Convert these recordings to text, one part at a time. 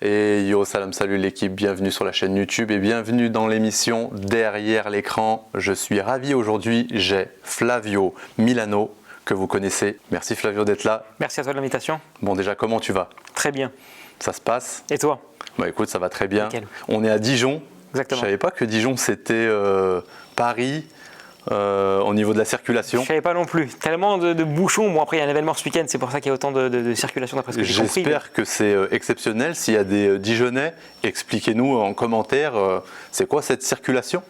Et yo, salam, salut l'équipe, bienvenue sur la chaîne YouTube et bienvenue dans l'émission Derrière l'écran. Je suis ravi aujourd'hui, j'ai Flavio Milano que vous connaissez. Merci Flavio d'être là. Merci à toi de l'invitation. Bon déjà, comment tu vas? Très bien. Ça se passe? Et toi? Bah écoute, ça va très bien. Nickel. On est à Dijon. Exactement. Je savais pas que Dijon c'était Paris au niveau de la circulation. Je savais pas non plus. Tellement de bouchons. Bon, après, il y a un événement ce week-end, c'est pour ça qu'il y a autant de circulation d'après ce que j'ai compris. J'espère que c'est exceptionnel. S'il y a des Dijonnais, expliquez-nous en commentaire, c'est quoi cette circulation?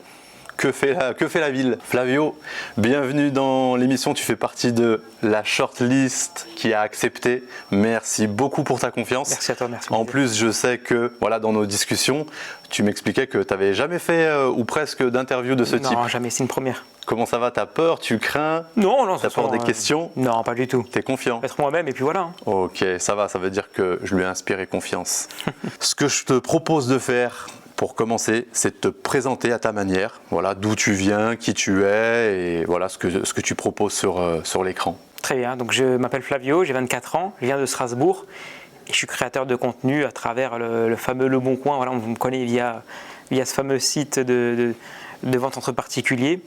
Que fait la ville? Flavio, bienvenue dans l'émission. Tu fais partie de la shortlist qui a accepté. Merci beaucoup pour ta confiance. Merci à toi, merci. En plus, je sais que voilà, dans nos discussions, tu m'expliquais que tu n'avais jamais fait ou presque d'interview de ce type. Non, jamais, c'est une première. Comment ça va? T'as peur? Tu crains? Non, T'as peur des questions? Non, pas du tout. T'es confiant? Être moi-même et puis voilà. Ok, ça va, ça veut dire que je lui ai inspiré confiance. Ce que je te propose de faire pour commencer, c'est de te présenter à ta manière, voilà, d'où tu viens, qui tu es et voilà ce que tu proposes sur l'écran. Très bien, donc je m'appelle Flavio, j'ai 24 ans, je viens de Strasbourg et je suis créateur de contenu à travers le fameux Le Bon Coin. Voilà, on me connaît via ce fameux site de vente entre particuliers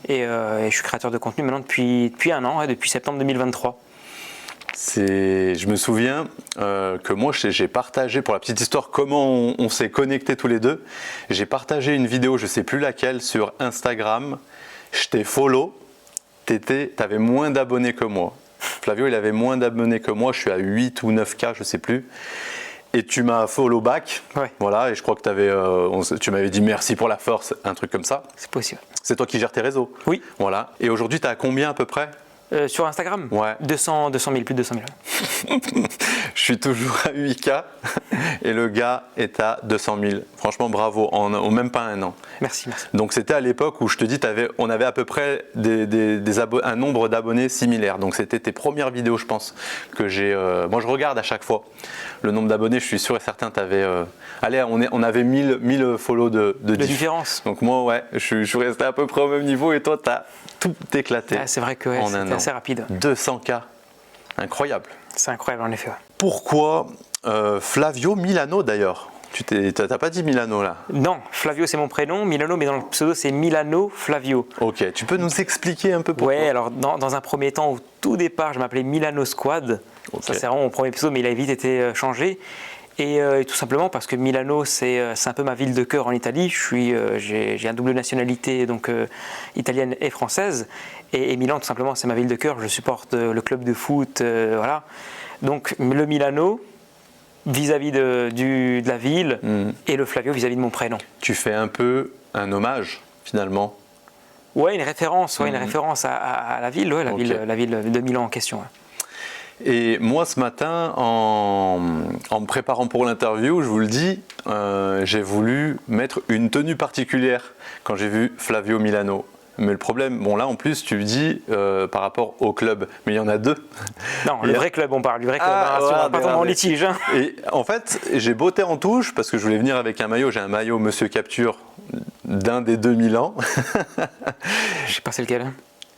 et je suis créateur de contenu maintenant depuis un an, depuis septembre 2023. Je me souviens que moi j'ai partagé, pour la petite histoire, comment on s'est connectés tous les deux. J'ai partagé une vidéo, je ne sais plus laquelle, sur Instagram. Je t'ai follow, t'avais moins d'abonnés que moi. Flavio, il avait moins d'abonnés que moi, je suis à 8 ou 9K, je ne sais plus. Et tu m'as follow back, ouais. Voilà, et je crois que tu m'avais dit merci pour la force, un truc comme ça. C'est possible. C'est toi qui gères tes réseaux? Oui. Voilà. Et aujourd'hui, tu as combien à peu près? Sur Instagram? Ouais. 200 000, plus de 200 000. Je suis toujours à 8K et le gars est à 200 000. Franchement, bravo, en même pas un an. Merci, merci. Donc c'était à l'époque où je te dis, on avait à peu près un nombre d'abonnés similaire. Donc c'était tes premières vidéos, je pense, que j'ai... moi, je regarde à chaque fois le nombre d'abonnés. Je suis sûr et certain, on avait 1000 follow de différence. Donc moi, ouais, je suis resté à peu près au même niveau et toi, tu as tout éclaté. Ah, c'est vrai que c'était assez rapide. 200K, incroyable. C'est incroyable en effet. Ouais. Pourquoi Flavio Milano d'ailleurs? Tu t'as pas dit Milano là? Non, Flavio c'est mon prénom, Milano, mais dans le pseudo c'est Milano Flavio. Ok, tu peux nous expliquer un peu pourquoi? Ouais, alors dans un premier temps, au tout départ, je m'appelais Milano Squad. Okay. Ça c'est vraiment mon premier pseudo, mais il a vite été changé. Et tout simplement parce que Milano c'est un peu ma ville de cœur en Italie. J'ai une double nationalité, donc italienne et française. Et Milan tout simplement c'est ma ville de cœur. Je supporte le club de foot, voilà. Donc le Milano vis-à-vis de la ville et le Flavio vis-à-vis de mon prénom. Tu fais un peu un hommage finalement. Ouais, une référence à la ville, ouais, la ville de Milan en question. Ouais. Et moi ce matin, en me préparant pour l'interview, je vous le dis, j'ai voulu mettre une tenue particulière quand j'ai vu Flavio Milano. Mais le problème, bon là en plus tu le dis par rapport au club, mais il y en a deux. Non, le vrai club, on parle du vrai club, pas tomber en litige. Hein. Et en fait, j'ai botté en touche parce que je voulais venir avec un maillot, j'ai un maillot Monsieur Capture d'un des 2000 ans. Je sais pas c'est lequel.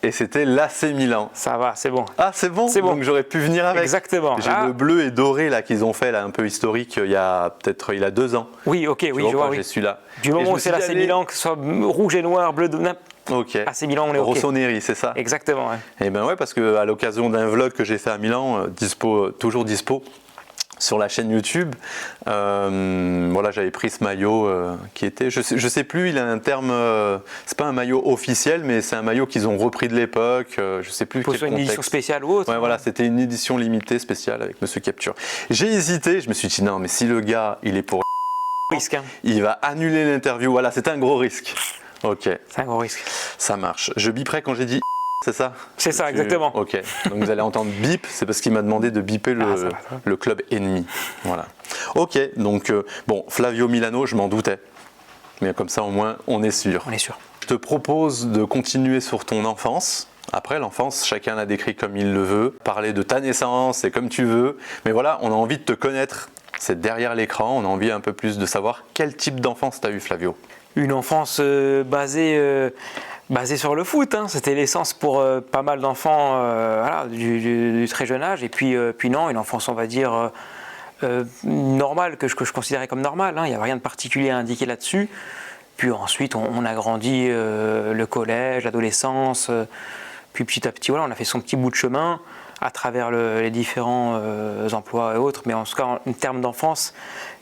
Et c'était l'AC Milan. Ça va, c'est bon. Ah, c'est bon. C'est bon. Donc j'aurais pu venir avec. Exactement. J'ai le bleu et doré là qu'ils ont fait là, un peu historique, il y a 2 ans. Oui, ok, oui, je vois. J'ai celui-là. Du moment où c'est l'AC Milan, que ce soit rouge et noir, bleu, ok. AC Milan, on est ok. Rossoneri, c'est ça? Exactement. Ouais. Et ben ouais, parce que à l'occasion d'un vlog que j'ai fait à Milan, toujours dispo sur la chaîne YouTube, voilà, j'avais pris ce maillot qui était, je sais plus, il a un terme, c'est pas un maillot officiel, mais c'est un maillot qu'ils ont repris de l'époque, je sais plus quel contexte. Une édition spéciale ou autre. Ouais, voilà, c'était une édition limitée spéciale avec Monsieur Capture. J'ai hésité, je me suis dit non, mais si le gars, il est pour risque, hein. Il va annuler l'interview. Voilà, c'était un gros risque. Ok. C'est un gros risque. Ça marche. Je biperai quand j'ai dit. C'est ça? C'est ça, exactement. Ok. Donc vous allez entendre bip, c'est parce qu'il m'a demandé de biper le club ennemi. Voilà. Ok. Donc bon, Flavio Milano, je m'en doutais. Mais comme ça, au moins, on est sûr. On est sûr. Je te propose de continuer sur ton enfance. Après, l'enfance, chacun la décrit comme il le veut. Parler de ta naissance, c'est comme tu veux. Mais voilà, on a envie de te connaître. C'est derrière l'écran. On a envie un peu plus de savoir quel type d'enfance tu as eu, Flavio. Une enfance basée sur le foot, hein. C'était l'essence pour pas mal d'enfants voilà, du très jeune âge. Et puis non, une enfance, on va dire, normal, que je considérais comme normal, hein, il n'y avait rien de particulier à indiquer là-dessus. Puis ensuite, on a grandi le collège, l'adolescence, puis petit à petit, voilà, on a fait son petit bout de chemin à travers les différents emplois et autres, mais en tout cas, en termes d'enfance,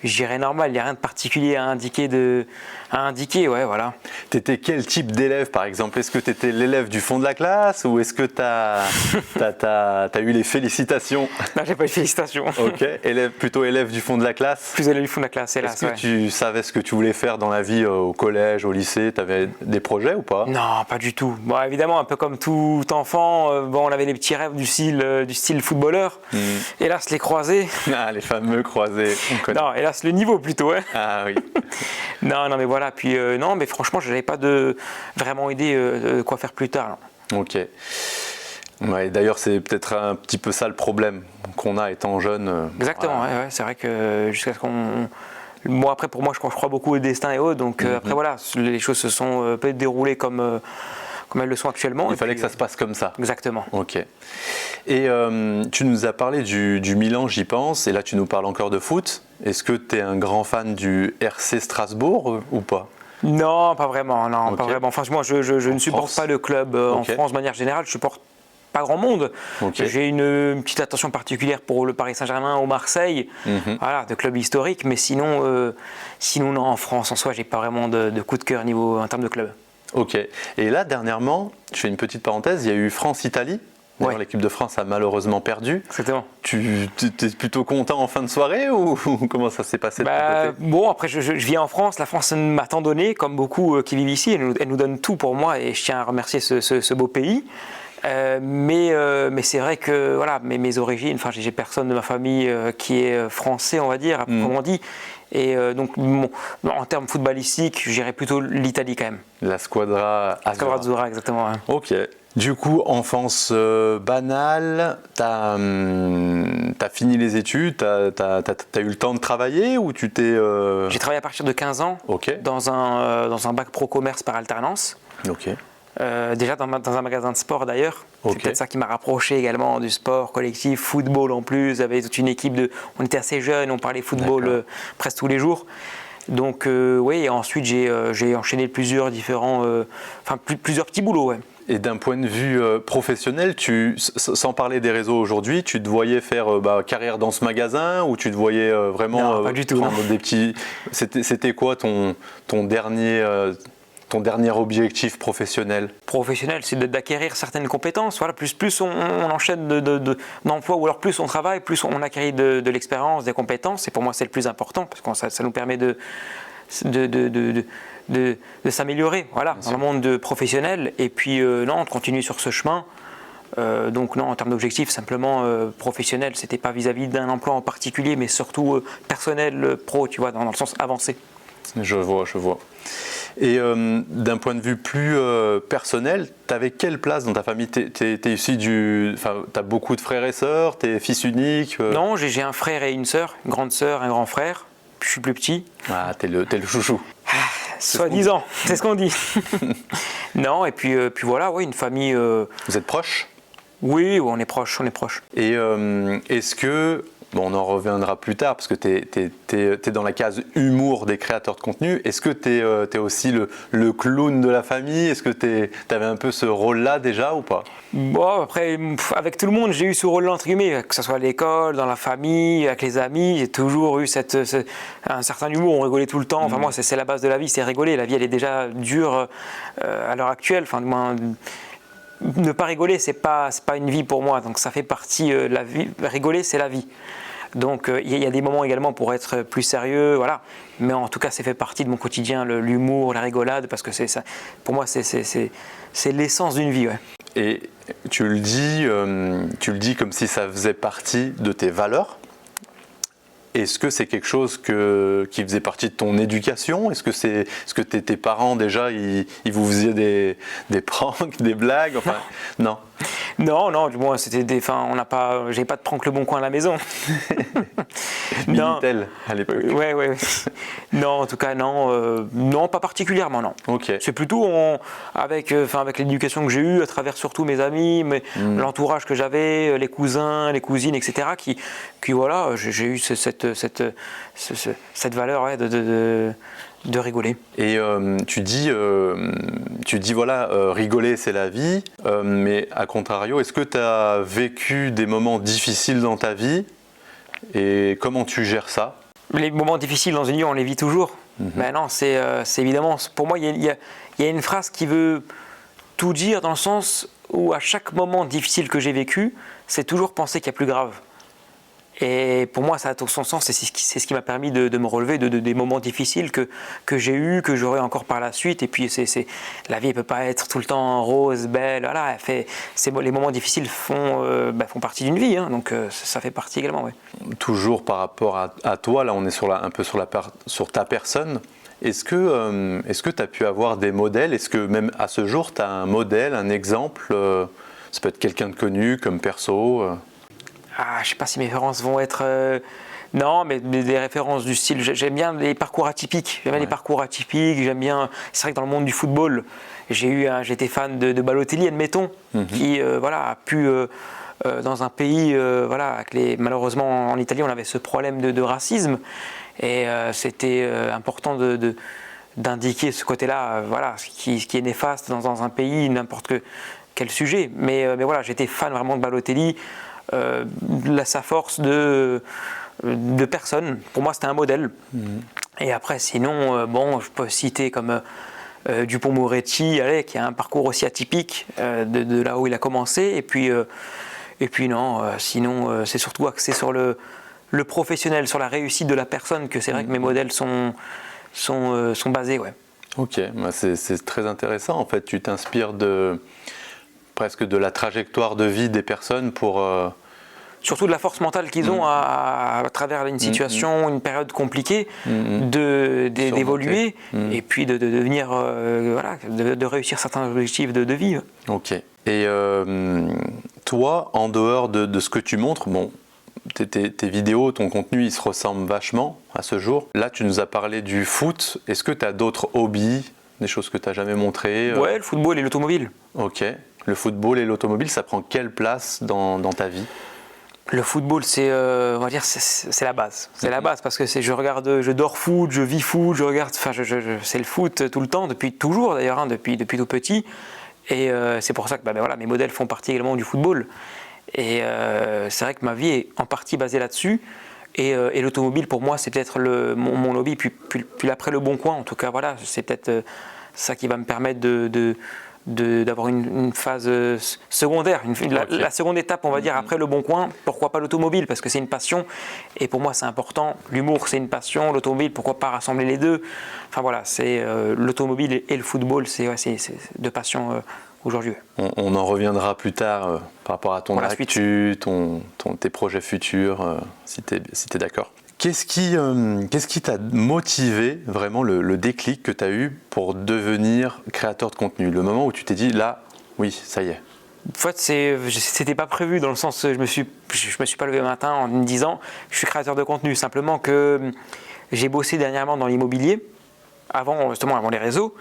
je dirais normal, il n'y a rien de particulier à indiquer, ouais, voilà. Tu étais quel type d'élève, par exemple? Est-ce que tu étais l'élève du fond de la classe ou est-ce que tu as eu les félicitations? Non, j'ai pas eu de félicitations. Ok, plutôt élève du fond de la classe? Plus élève du fond de la classe, hélas. Est-ce que tu savais ce que tu voulais faire dans la vie au collège, au lycée? Tu avais des projets ou pas? Non, pas du tout. Bon, évidemment, un peu comme tout enfant, on avait des petits rêves du style footballeur. Hélas, les croisés. Ah, les fameux croisés, on connaît. Non, hélas, le niveau plutôt. Hein. Ah oui. Non, mais voilà. Puis non, mais franchement, je n'avais pas vraiment idée de quoi faire plus tard. Non. Ok. Ouais, d'ailleurs, c'est peut-être un petit peu ça le problème qu'on a étant jeune. Exactement, voilà. ouais, c'est vrai que jusqu'à ce qu'on... Moi, après, pour moi, je crois beaucoup au destin et autres. Donc après, voilà, les choses se sont peut-être déroulées comme elles le sont actuellement. Il fallait que ça se passe comme ça. Exactement. Ok. Et tu nous as parlé du Milan, j'y pense, et là tu nous parles encore de foot. Est-ce que tu es un grand fan du RC Strasbourg ou pas? Non, pas vraiment. Non, Okay. pas vraiment. Enfin, moi, je ne supporte pas le club en France de manière générale. Je supporte pas grand monde. Okay. J'ai une petite attention particulière pour le Paris Saint-Germain ou Marseille, voilà, de clubs historiques. Mais sinon, non, en France, en soi, j'ai pas vraiment de coup de cœur en termes de club. Ok. Et là, dernièrement, je fais une petite parenthèse, il y a eu France-Italie. D'ailleurs, l'équipe de France a malheureusement perdu. Exactement. Tu es plutôt content en fin de soirée ou comment ça s'est passé de ton côté? Bon, après, je vis en France. La France m'a tant donné, comme beaucoup qui vivent ici. Elle nous donne tout pour moi et je tiens à remercier ce beau pays. Mais c'est vrai que voilà, mes origines, enfin, j'ai personne de ma famille qui est français, on va dire, à proprement dit. Et donc, en termes footballistiques, je dirais plutôt l'Italie quand même. La Squadra Azzurra. Squadra Azzurra, exactement. Hein. Ok. Du coup, enfance banale, t'as fini les études, t'as eu le temps de travailler ou tu t'es... J'ai travaillé à partir de 15 ans dans un bac pro commerce par alternance. Ok. Déjà dans un magasin de sport d'ailleurs. C'est peut-être ça qui m'a rapproché également du sport collectif, football en plus. J'avais toute une équipe on était assez jeunes, on parlait football presque tous les jours. Donc oui, et ensuite j'ai enchaîné plusieurs petits boulots. Ouais. Et d'un point de vue professionnel, sans parler des réseaux aujourd'hui, tu te voyais faire carrière dans ce magasin ou tu te voyais vraiment pas du tout, prendre des petits... C'était quoi ton dernier objectif professionnel? Professionnel, c'est d'acquérir certaines compétences. Voilà, plus on enchaîne d'emplois ou alors plus on travaille, plus on acquérit de l'expérience, des compétences. Et pour moi, c'est le plus important parce que ça nous permet de s'améliorer, voilà, dans le monde professionnel. Et puis non, on continue sur ce chemin. Donc non, en termes d'objectifs, simplement professionnel, c'était pas vis-à-vis d'un emploi en particulier, mais surtout personnel, pro, tu vois, dans le sens avancé. Je vois. Et d'un point de vue plus personnel, tu avais quelle place dans ta famille? T'es issu t'as beaucoup de frères et sœurs, t'es fils unique? Non, j'ai un frère et une sœur, une grande sœur, un grand frère. Je suis plus petit. Ah, t'es le chouchou. Soi-disant, c'est ce qu'on dit. Non, et puis voilà, ouais, une famille. Vous êtes proches? Oui, on est proches. Et est-ce que, on en reviendra plus tard parce que t'es dans la case humour des créateurs de contenu, est-ce que t'es aussi le clown de la famille? Est-ce que t'avais un peu ce rôle-là déjà ou pas? Bon, après, avec tout le monde, j'ai eu ce rôle-là, entre guillemets, que ce soit à l'école, dans la famille, avec les amis, j'ai toujours eu un certain humour, on rigolait tout le temps. Enfin, moi, c'est la base de la vie, c'est rigoler. La vie, elle est déjà dure à l'heure actuelle. Enfin, du moins, ne pas rigoler, c'est pas une vie pour moi. Donc, ça fait partie de la vie. Rigoler, c'est la vie. Donc, il y a des moments également pour être plus sérieux, voilà. Mais en tout cas, ça fait partie de mon quotidien, l'humour, la rigolade, parce que c'est ça. Pour moi, c'est l'essence d'une vie, ouais. Et tu le dis comme si ça faisait partie de tes valeurs. Est-ce que c'est quelque chose qui faisait partie de ton éducation? Est-ce que tes parents déjà, ils vous faisaient des pranks, des blagues? Enfin, non. Non, du moins c'était j'ai pas de prank Le Bon Coin à la maison. Minitel à l'époque. Ouais. Non, en tout cas non, pas particulièrement non. Ok. C'est plutôt avec l'éducation que j'ai eue à travers surtout mes amis, l'entourage que j'avais, les cousins, les cousines, etc. qui voilà, j'ai eu cette valeur de rigoler. Et tu dis voilà, rigoler c'est la vie, mais à contrario, est-ce que tu as vécu des moments difficiles dans ta vie et comment tu gères ça? Les moments difficiles dans une vie, on les vit toujours. Ben non, c'est évidemment, pour moi, il y a une phrase qui veut tout dire dans le sens où à chaque moment difficile que j'ai vécu, c'est toujours penser qu'il y a plus grave. Et pour moi, ça a tout son sens et c'est ce qui m'a permis de me relever des moments difficiles que j'ai eus, que j'aurai encore par la suite. Et puis, la vie ne peut pas être tout le temps rose, belle. Voilà, les moments difficiles font partie d'une vie, hein, donc ça fait partie également. Ouais. Toujours par rapport à toi, là on est un peu sur ta personne. Est-ce que tu as pu avoir des modèles? Est-ce que même à ce jour, tu as un modèle, un exemple? Ça peut être quelqu'un de connu comme perso. Je ne sais pas si mes références vont être... Non, mais des références du style... J'aime bien les parcours atypiques. J'aime bien... C'est vrai que dans le monde du football, j'étais fan de Balotelli, admettons, qui a pu... dans un pays, malheureusement en Italie, on avait ce problème de racisme. Et c'était important d'indiquer ce côté-là, ce qui est néfaste dans un pays, n'importe quel sujet. Mais voilà, j'étais fan vraiment de Balotelli. Sa force de personne, pour moi c'était un modèle. Et après sinon je peux citer comme Dupond-Moretti, qui a un parcours aussi atypique de là où il a commencé, et puis non, sinon c'est surtout axé sur le professionnel, sur la réussite de la personne, que c'est vrai que mes modèles sont basés. Ouais. Ok, c'est très intéressant en fait, tu t'inspires presque de la trajectoire de vie des personnes pour... Surtout de la force mentale qu'ils ont à travers une situation, une période compliquée, d'évoluer et puis de devenir, de réussir certains objectifs de vie. Ok. Et toi, en dehors de ce que tu montres, tes vidéos, ton contenu, il se ressemble vachement à ce jour. Là, tu nous as parlé du foot. Est-ce que tu as d'autres hobbies, des choses que tu n'as jamais montrées? Ouais, le football et l'automobile. Ok. Le football et l'automobile, ça prend quelle place dans ta vie? Le football, c'est la base. C'est la base parce que je dors foot, je vis foot, je regarde. C'est le foot tout le temps, depuis toujours d'ailleurs, depuis tout petit. Et c'est pour ça que mes modèles font partie également du football. Et c'est vrai que ma vie est en partie basée là-dessus. Et l'automobile, pour moi, c'est peut-être mon hobby. Puis après Le Bon Coin, en tout cas, c'est peut-être ça qui va me permettre d'avoir une phase secondaire, la seconde étape, on va dire, après Le Bon Coin. Pourquoi pas l'automobile? Parce que c'est une passion, et pour moi c'est important. L'humour c'est une passion, l'automobile, pourquoi pas rassembler les deux? Enfin voilà, c'est l'automobile et le football, c'est deux passions aujourd'hui. On en reviendra plus tard par rapport à ton actu, tes projets futurs, si tu es d'accord. Qu'est-ce qui t'a motivé, vraiment le déclic que tu as eu pour devenir créateur de contenu? Le moment où tu t'es dit, là, oui, ça y est. En fait, c'était pas prévu, dans le sens je me suis pas levé un matin en me disant je suis créateur de contenu. Simplement que j'ai bossé dernièrement dans l'immobilier, avant les réseaux,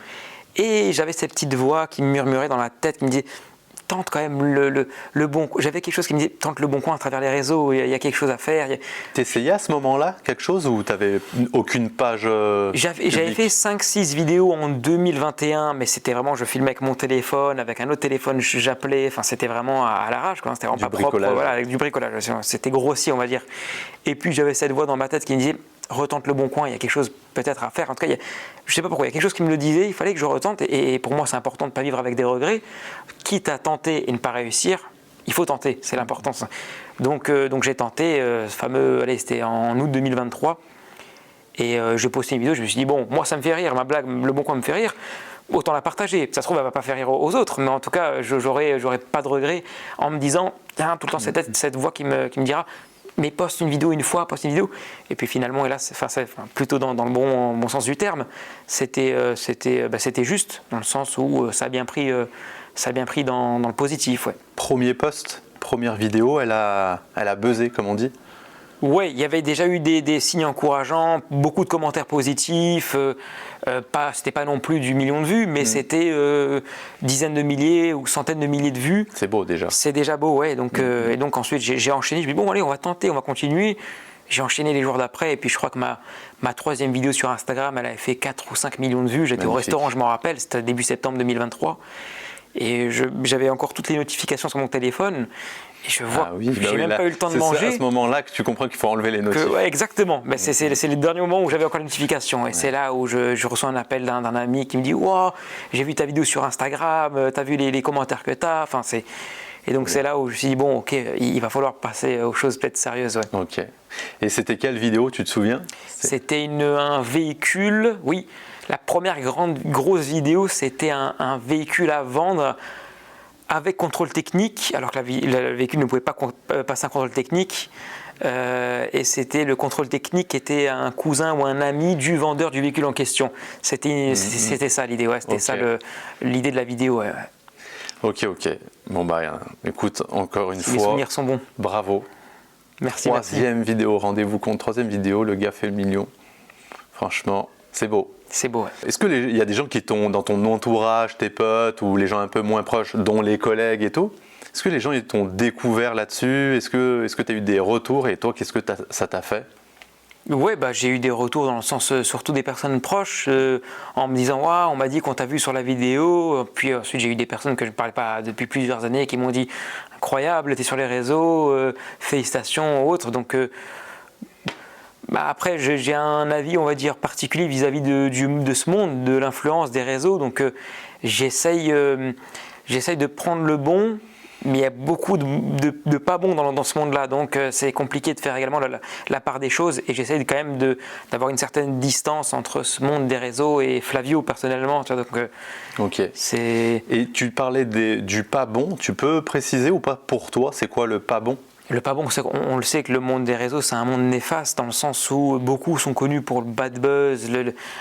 et j'avais cette petite voix qui me murmurait dans la tête, qui me disait tente quand même le bon coin. J'avais quelque chose qui me disait tente Le Bon Coin à travers les réseaux, il y a quelque chose à faire. T'essayais à ce moment-là quelque chose ou t'avais aucune page J'avais fait 5-6 vidéos en 2021, mais c'était vraiment, je filmais avec mon téléphone, avec un autre téléphone, j'appelais, c'était vraiment à l'arrache, c'était vraiment pas propre, avec du bricolage, c'était grossier on va dire. Et puis j'avais cette voix dans ma tête qui me disait retente Le Bon Coin, il y a quelque chose peut-être à faire. En tout cas, je sais pas pourquoi, il y a quelque chose qui me le disait, il fallait que je retente. Et pour moi, c'est important de ne pas vivre avec des regrets. Quitte à tenter et ne pas réussir, il faut tenter, c'est l'importance. Donc j'ai tenté, c'était en août 2023. Et j'ai posté une vidéo, je me suis dit, bon, moi ça me fait rire, ma blague, Le Bon Coin me fait rire, autant la partager. Ça se trouve, elle va pas faire rire aux autres, mais en tout cas, j'aurais pas de regrets en me disant, tiens, tout le temps cette voix qui me dira, mais poste une vidéo une fois, poste une vidéo. Et puis finalement, hélas, plutôt dans le bon sens du terme, c'était juste, dans le sens où ça a bien pris ça a bien pris dans le positif. Ouais. Premier post, première vidéo, elle a buzzé, comme on dit. Oui, il y avait déjà eu des signes encourageants, beaucoup de commentaires positifs, c'était pas non plus du million de vues, mais c'était dizaines de milliers ou centaines de milliers de vues. C'est beau déjà. C'est déjà beau, ouais. Donc, et donc ensuite j'ai enchaîné, je me dis bon allez, on va tenter, on va continuer. J'ai enchaîné les jours d'après et puis je crois que ma troisième vidéo sur Instagram, elle avait fait 4 ou 5 millions de vues. J'étais au restaurant, je m'en rappelle, c'était début septembre 2023. Et j'avais encore toutes les notifications sur mon téléphone. Et je vois, j'ai même pas eu le temps de manger. C'est à ce moment-là que tu comprends qu'il faut enlever les notifications. Ouais, exactement. Mais c'est les derniers moments où j'avais encore les notifications. Et c'est là où je reçois un appel d'un ami qui me dit wow, j'ai vu ta vidéo sur Instagram, tu as vu les commentaires que tu as. Enfin, et donc c'est là où je me suis dit bon, ok, il va falloir passer aux choses peut-être sérieuses. Ouais. Ok. Et c'était quelle vidéo, tu te souviens? C'était un véhicule, oui. La première grosse vidéo, c'était un véhicule à vendre avec contrôle technique, alors que le véhicule ne pouvait pas passer un contrôle technique. Et c'était le contrôle technique qui était un cousin ou un ami du vendeur du véhicule en question. C'était ça l'idée, ouais, c'était ça l'idée de la vidéo. Ouais. Ok. Bon écoute, encore une fois, les souvenirs sont bons. Bravo. Merci. Troisième vidéo, rendez-vous compte, troisième vidéo, le gars fait le million. Franchement, c'est beau. C'est beau, ouais. Est-ce qu'il y a des gens qui t'ont, dans ton entourage, tes potes ou les gens un peu moins proches, dont les collègues et tout, est-ce que les gens ils t'ont découvert là-dessus? Est-ce que tu as eu des retours et toi, qu'est-ce que ça t'a fait? Ouais, j'ai eu des retours dans le sens, surtout des personnes proches, en me disant waouh, on m'a dit qu'on t'a vu sur la vidéo. Puis ensuite, j'ai eu des personnes que je ne parlais pas depuis plusieurs années qui m'ont dit incroyable, t'es sur les réseaux, félicitations, autres. Donc, après, j'ai un avis, on va dire, particulier vis-à-vis de ce monde, de l'influence des réseaux. Donc, j'essaye de prendre le bon. Mais il y a beaucoup de pas bons dans ce monde-là, donc c'est compliqué de faire également la part des choses. Et j'essaie quand même d'avoir une certaine distance entre ce monde des réseaux et Flavio personnellement. Tu vois, donc, ok. Et tu parlais du pas bon. Tu peux préciser ou pas pour toi, c'est quoi le pas bon? Le pas bon, c'est qu'on le sait que le monde des réseaux, c'est un monde néfaste dans le sens où beaucoup sont connus pour le bad buzz,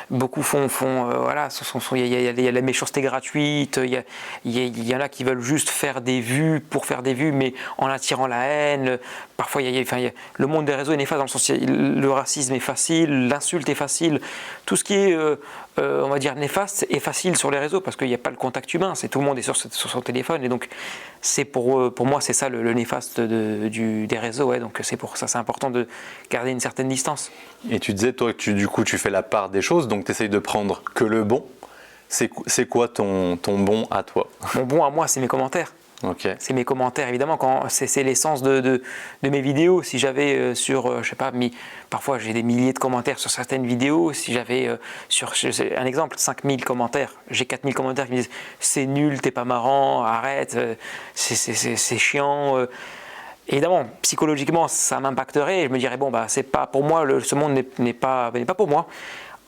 beaucoup voilà, il y a la méchanceté gratuite, il y en a qui veulent juste faire des vues pour faire des vues, mais en attirant la haine. Parfois, le monde des réseaux est néfaste dans le sens où le racisme est facile, l'insulte est facile, tout ce qui est on va dire néfaste est facile sur les réseaux parce qu'il n'y a pas le contact humain, tout le monde est sur son téléphone et donc c'est pour moi c'est ça le néfaste des réseaux, ouais, donc c'est pour ça c'est important de garder une certaine distance. Et tu disais toi que tu fais la part des choses, donc tu essayes de prendre que le bon. C'est quoi ton bon à toi? Mon bon à moi, c'est mes commentaires. Okay. C'est mes commentaires, évidemment, c'est l'essence de mes vidéos. Si j'avais je sais pas, parfois j'ai des milliers de commentaires sur certaines vidéos. Si j'avais un exemple, 5000 commentaires, j'ai 4000 commentaires qui me disent c'est nul, t'es pas marrant, arrête, c'est chiant. Évidemment, psychologiquement, ça m'impacterait et je me dirais bon, c'est pas pour moi, ce monde n'est pas pour moi.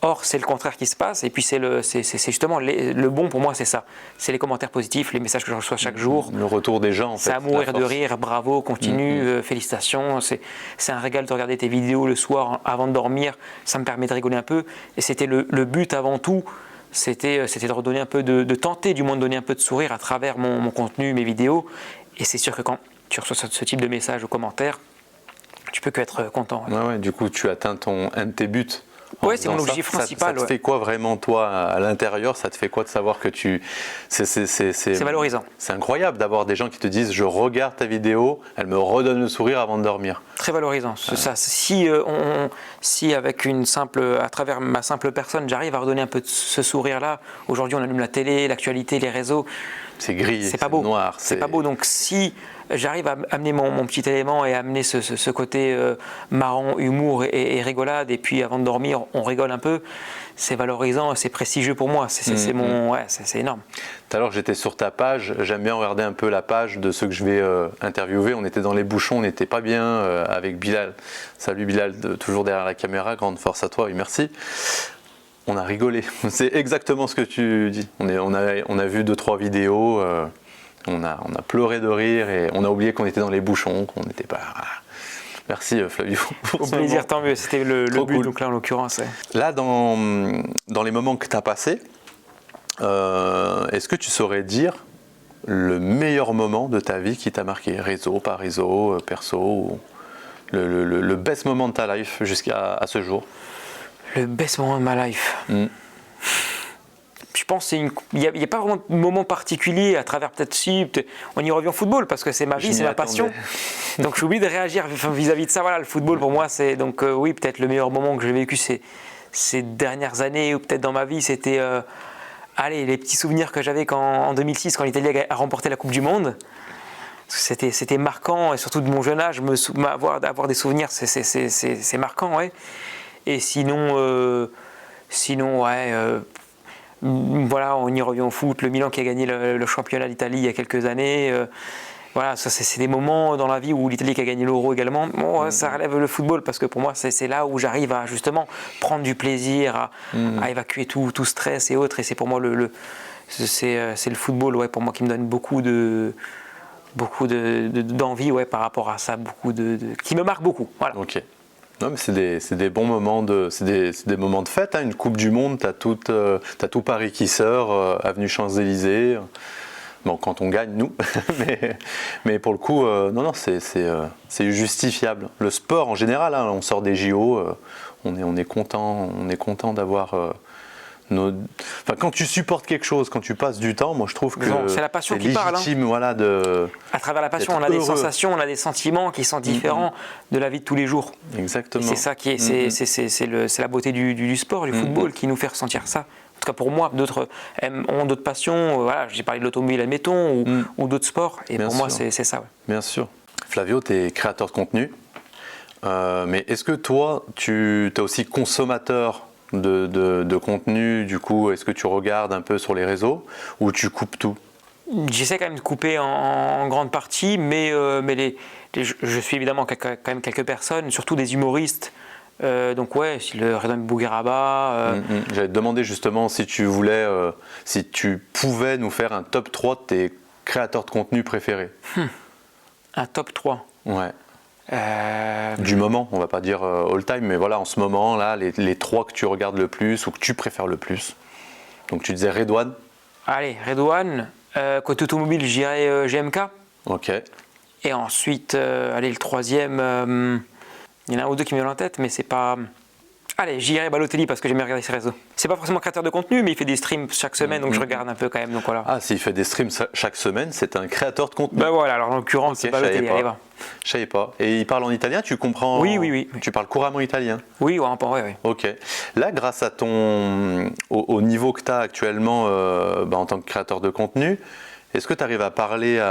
Or, c'est le contraire qui se passe, et puis c'est justement le bon pour moi, c'est ça. C'est les commentaires positifs, les messages que je reçois chaque jour. Le retour des gens, en fait. C'est à mourir de rire, bravo, continue, félicitations. C'est un régal de regarder tes vidéos le soir avant de dormir, ça me permet de rigoler un peu. Et c'était le but avant tout, c'était de redonner un peu, de tenter du moins de donner un peu de sourire à travers mon contenu, mes vidéos. Et c'est sûr que quand tu reçois ce type de messages ou commentaires, tu peux qu'être content. Ouais, du coup, tu atteins un de tes buts. Oui, c'est mon objectif principal. Ça te fait quoi vraiment, toi, à l'intérieur? Ça te fait quoi de savoir que c'est valorisant. C'est incroyable d'avoir des gens qui te disent « je regarde ta vidéo, elle me redonne le sourire avant de dormir ». Très valorisant. Ça, si à travers ma simple personne, j'arrive à redonner un peu de ce sourire-là, aujourd'hui on allume la télé, l'actualité, les réseaux. C'est gris, c'est pas beau. Noir. C'est pas beau, donc si j'arrive à amener mon petit élément et à amener ce côté marrant, humour et rigolade, et puis avant de dormir, on rigole un peu, c'est valorisant, c'est prestigieux pour moi, c'est énorme. Tout à l'heure, j'étais sur ta page, j'aime bien regarder un peu la page de ceux que je vais interviewer. On était dans les bouchons, on n'était pas bien avec Bilal. Salut Bilal, toujours derrière la caméra, grande force à toi et merci. On a rigolé, c'est exactement ce que tu dis. On a vu 2-3 vidéos, on a pleuré de rire et on a oublié qu'on était dans les bouchons, qu'on n'était pas... Merci Flavio. Au plaisir, tant mieux, c'était le but, cool. Donc là en l'occurrence. Ouais. Là, dans les moments que tu as passés, est-ce que tu saurais dire le meilleur moment de ta vie qui t'a marqué? Réseau, pas réseau, perso, ou le best moment de ta life jusqu'à ce jour? Le best moment de ma life. Je pense qu'il n'y a pas vraiment de moment particulier à travers on y revient au football parce que c'est ma vie, c'est ma passion. Donc je suis obligé de réagir vis-à-vis de ça. Voilà, le football pour moi c'est donc oui, peut-être le meilleur moment que j'ai vécu ces dernières années ou peut-être dans ma vie, c'était les petits souvenirs que j'avais en 2006 quand l'Italie a remporté la Coupe du Monde. C'était marquant et surtout de mon jeune âge, avoir des souvenirs, c'est marquant, ouais. Et sinon voilà, on y revient au foot, le Milan qui a gagné le championnat d'Italie il y a quelques années. Voilà, ça c'est des moments dans la vie où l'Italie qui a gagné l'Euro également. Bon, ça relève le football parce que pour moi c'est là où j'arrive à justement prendre du plaisir, à évacuer tout stress et autres. Et c'est pour moi c'est le football, ouais, pour moi qui me donne beaucoup d'envie, ouais, par rapport à ça, qui me marque beaucoup. Voilà. Ok. Non, mais c'est des bons moments c'est des moments de fête, hein. Une Coupe du Monde, t'as tout Paris qui sort, avenue Champs-Élysées. Bon, quand on gagne, nous, mais pour le coup, non, c'est justifiable. Le sport en général, hein, on sort des JO, on est content d'avoir Enfin, quand tu supportes quelque chose, quand tu passes du temps, moi je trouve que c'est la passion qui parle. Voilà, à travers la passion, on a des sensations, on a des sentiments qui sont différents de la vie de tous les jours. Exactement. Et c'est ça qui est, c'est la beauté du sport, du football, qui nous fait ressentir ça. En tout cas pour moi, d'autres ont d'autres passions. Voilà, j'ai parlé de l'automobile, admettons, ou d'autres sports. Et Bien pour sûr. moi, c'est ça. Ouais. Bien sûr. Flavio, tu es créateur de contenu. Mais est-ce que toi, tu es aussi consommateur de contenu? Du coup, est-ce que tu regardes un peu sur les réseaux ou tu coupes tout? J'essaie quand même de couper en grande partie, mais je suis évidemment quand même quelques personnes, surtout des humoristes. Donc ouais, si le Redouane Bougueraba. J'allais te demander justement si tu voulais, si tu pouvais nous faire un top 3 de tes créateurs de contenu préférés. Un top 3. Ouais. Du moment, on va pas dire all time, mais voilà, en ce moment là, les 3 que tu regardes le plus ou que tu préfères le plus. Donc tu disais Redouane. Allez, Redouane. Côté automobile, je dirais GMK. Ok. Et ensuite, allez, le troisième, il y en a un ou deux qui me viennent en tête, mais c'est pas. Allez, j'irai Balotelli parce que j'aime bien regarder ses réseaux. C'est pas forcément créateur de contenu, mais il fait des streams chaque semaine, donc je regarde un peu quand même. Donc voilà. Ah, s'il fait des streams chaque semaine, c'est un créateur de contenu. Ben voilà, alors en l'occurrence, c'est Balotelli. Allez, va. Je savais pas. Et il parle en italien, tu comprends? Oui. Tu parles couramment italien? Oui, oui. Ok. Là, grâce à au niveau que tu as actuellement en tant que créateur de contenu, est-ce que tu arrives à parler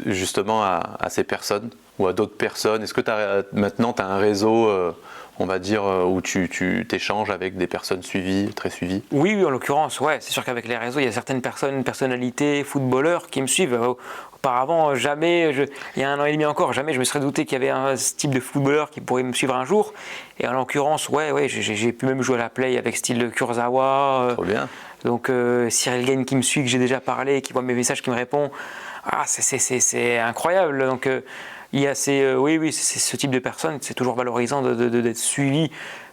justement à ces personnes ou à d'autres personnes? Est-ce que maintenant tu as un réseau, on va dire, où tu t'échanges avec des personnes très suivies? Oui, en l'occurrence, ouais. C'est sûr qu'avec les réseaux, il y a certaines personnalités, footballeurs qui me suivent. Auparavant, jamais, il y a 1 an et demi encore, jamais je me serais douté qu'il y avait ce type de footballeur qui pourrait me suivre un jour. Et en l'occurrence, ouais, j'ai pu même jouer à la play avec style Kurzawa. Trop bien. Donc Cyril Gaine qui me suit, que j'ai déjà parlé, qui voit mes messages, qui me répond. Ah, c'est incroyable. Donc il y a oui, c'est ce type de personnes. C'est toujours valorisant d'être suivi,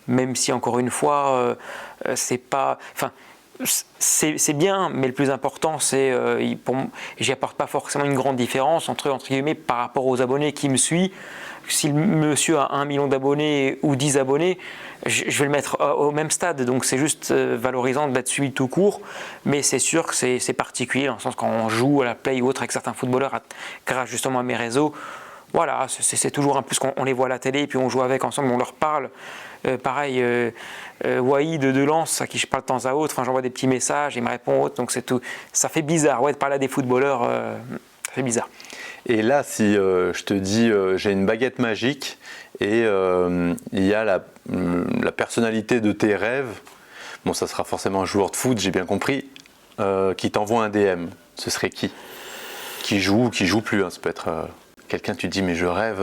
même si encore une fois, c'est pas. Enfin, c'est bien, mais le plus important, c'est j'y apporte pas forcément une grande différence entre guillemets par rapport aux abonnés qui me suivent. Si le monsieur a 1 million d'abonnés ou 10 abonnés, je vais le mettre au même stade. Donc c'est juste valorisant d'être suivi tout court. Mais c'est sûr que c'est particulier dans le sens quand on joue à la play ou autre avec certains footballeurs grâce justement à mes réseaux. Voilà, c'est toujours un plus qu'on les voit à la télé et puis on joue avec ensemble, on leur parle. Pareil, Waïd de Lens, à qui je parle de temps à autre, j'envoie des petits messages, il me répond autre, donc c'est tout. Ça fait bizarre, ouais, de parler à des footballeurs, ça fait bizarre. Et là, si je te dis j'ai une baguette magique et il y a la personnalité de tes rêves, bon, ça sera forcément un joueur de foot, j'ai bien compris, qui t'envoie un DM, ce serait qui? Qui joue ou qui joue plus, hein, ça peut être quelqu'un, tu te dis mais je rêve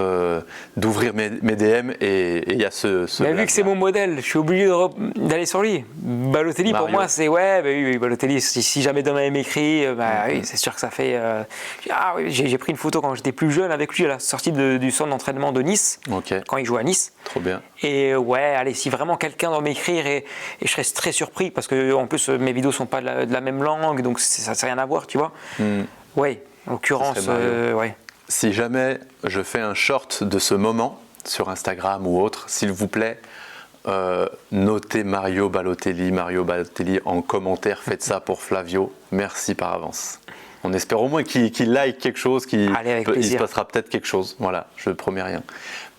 d'ouvrir mes DM et il y a ce mais vu que c'est mon modèle, je suis obligé d'aller sur lui. Balotelli Mario. Pour moi c'est oui, Balotelli, si jamais demain il m'écrit, oui, c'est sûr que ça fait oui, j'ai pris une photo quand j'étais plus jeune avec lui à la sortie du centre d'entraînement de Nice, quand il jouait à Nice. Trop bien. Et ouais, allez, si vraiment quelqu'un doit m'écrire et je serais très surpris parce que en plus mes vidéos sont pas de la même langue, donc ça n'a rien à voir, tu vois. Oui. En l'occurrence, ouais. Si jamais je fais un short de ce moment sur Instagram ou autre, s'il vous plaît, notez Mario Balotelli en commentaire, faites ça pour Flavio, merci par avance. On espère au moins qu'il like quelque chose, il se passera peut-être quelque chose, voilà, je ne promets rien.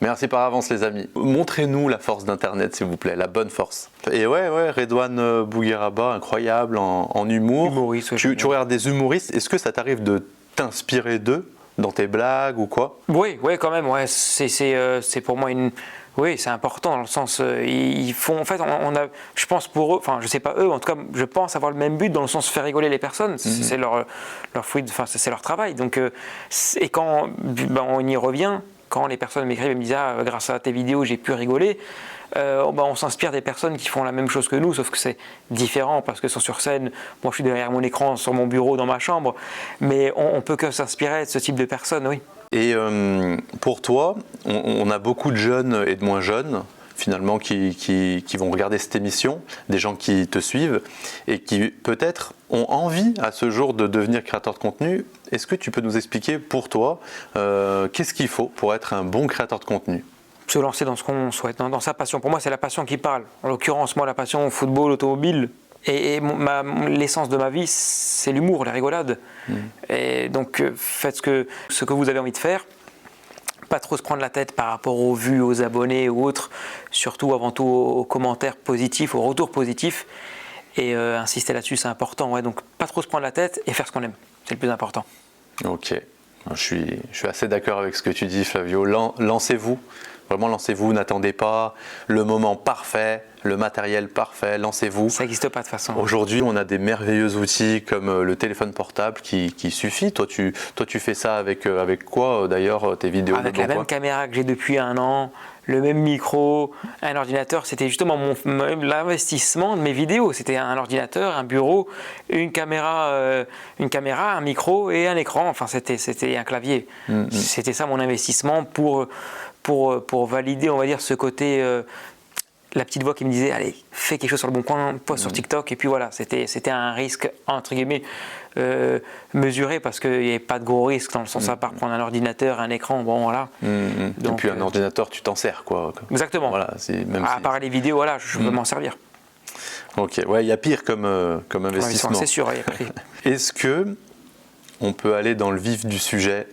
Merci par avance les amis. Montrez-nous la force d'Internet s'il vous plaît, la bonne force. Et ouais, Redouane Bougueraba, incroyable en humour. Humoriste, tu regardes des humoristes, est-ce que ça t'arrive de t'inspirer d'eux dans tes blagues ou quoi? Oui, quand même, ouais. C'est pour moi oui, c'est important dans le sens, ils font, en fait, je pense pour eux, enfin, je sais pas eux, en tout cas, je pense avoir le même but dans le sens de faire rigoler les personnes. C'est leur fruit, enfin, c'est leur travail. Donc, et quand on y revient, quand les personnes m'écrivent et me disent grâce à tes vidéos, j'ai pu rigoler. On s'inspire des personnes qui font la même chose que nous, sauf que c'est différent parce que sont sur scène. Moi, je suis derrière mon écran, sur mon bureau, dans ma chambre, mais on peut que s'inspirer de ce type de personnes, oui. Et pour toi, on a beaucoup de jeunes et de moins jeunes finalement qui vont regarder cette émission, des gens qui te suivent et qui peut-être ont envie à ce jour de devenir créateur de contenu. Est-ce que tu peux nous expliquer pour toi qu'est-ce qu'il faut pour être un bon créateur de contenu? Se lancer dans ce qu'on souhaite, dans sa passion. Pour moi, c'est la passion qui parle. En l'occurrence, moi, la passion football, automobile. Et l'essence de ma vie, c'est l'humour, la rigolade. Et donc, faites ce que vous avez envie de faire. Pas trop se prendre la tête par rapport aux vues, aux abonnés ou autres. Surtout, avant tout, aux commentaires positifs, aux retours positifs. Et insister là-dessus, c'est important. Ouais. Donc, pas trop se prendre la tête et faire ce qu'on aime. C'est le plus important. Ok. Je suis assez d'accord avec ce que tu dis, Flavio. Lancez-vous. Vraiment, lancez-vous, n'attendez pas le moment parfait, le matériel parfait, lancez-vous. Ça n'existe pas de toute façon. Aujourd'hui, on a des merveilleux outils comme le téléphone portable qui suffit. Toi, tu fais ça avec quoi d'ailleurs, tes vidéos? Avec la même caméra que j'ai depuis 1 an, le même micro, un ordinateur. C'était justement l'investissement de mes vidéos. C'était un ordinateur, un bureau, une caméra, un micro et un écran. Enfin, c'était un clavier. C'était ça mon investissement pour valider, on va dire, ce côté, la petite voix qui me disait allez, fais quelque chose sur le bon coin, poste sur TikTok, et puis voilà, c'était un risque entre guillemets mesuré parce qu'il n'y avait pas de gros risque dans le sens à part prendre un ordinateur, un écran, bon voilà. Donc, et puis un ordinateur, tu t'en sers quoi. Exactement. Voilà, à part les vidéos, voilà, je peux m'en servir. Ok, ouais, il y a pire comme investissement. C'est sûr, il y a pire. Est-ce que on peut aller dans le vif du sujet,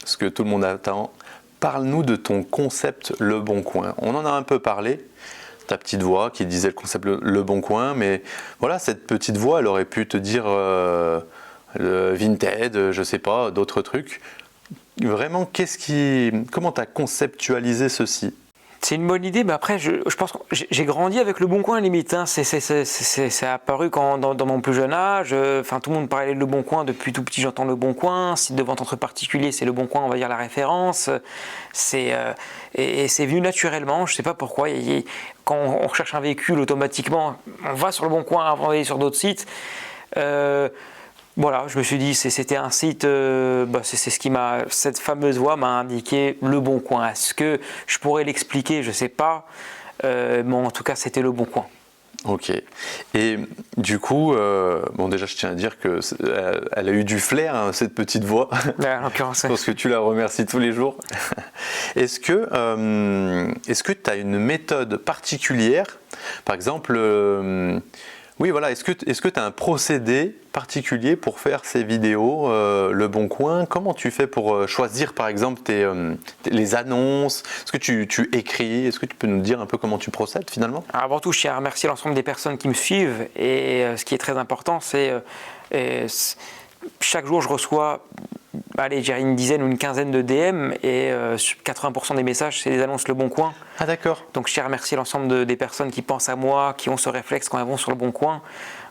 ce que tout le monde attend? Parle-nous de ton concept Le Bon Coin. On en a un peu parlé, ta petite voix qui disait le concept Le Bon Coin, mais voilà, cette petite voix, elle aurait pu te dire le Vinted, je sais pas, d'autres trucs. Vraiment, comment tu as conceptualisé ceci? C'est une bonne idée, mais après, je pense que j'ai grandi avec Le Bon Coin limite. Hein. C'est apparu dans mon plus jeune âge. Enfin, tout le monde parlait de Le Bon Coin depuis tout petit. J'entends Le Bon Coin. Site de vente entre particuliers, c'est Le Bon Coin, on va dire la référence. Et c'est venu naturellement. Je sais pas pourquoi. Quand on recherche un véhicule, automatiquement, on va sur Le Bon Coin avant d'aller sur d'autres sites. Voilà, je me suis dit c'était un site, c'est ce qui cette fameuse voix m'a indiqué Le Bon Coin. Est-ce que je pourrais l'expliquer? Je sais pas, mais en tout cas c'était Le Bon Coin. Ok. Et du coup, déjà je tiens à dire que elle a eu du flair, hein, cette petite voix. En l'occurrence, parce que tu la remercies tous les jours. Est-ce que tu as une méthode particulière, par exemple? Oui, voilà. Est-ce que tu as un procédé particulier pour faire ces vidéos, Le Bon Coin? Comment tu fais pour choisir, par exemple, les annonces? Est-ce que tu écris? Est-ce que tu peux nous dire un peu comment tu procèdes finalement? Avant tout, je tiens à remercier l'ensemble des personnes qui me suivent. Et ce qui est très important, c'est chaque jour, je reçois j'ai une dizaine ou une quinzaine de DM et 80% des messages, c'est des annonces Le Bon Coin. Ah d'accord. Donc je tiens à remercier l'ensemble des personnes qui pensent à moi, qui ont ce réflexe quand elles vont sur Le Bon Coin.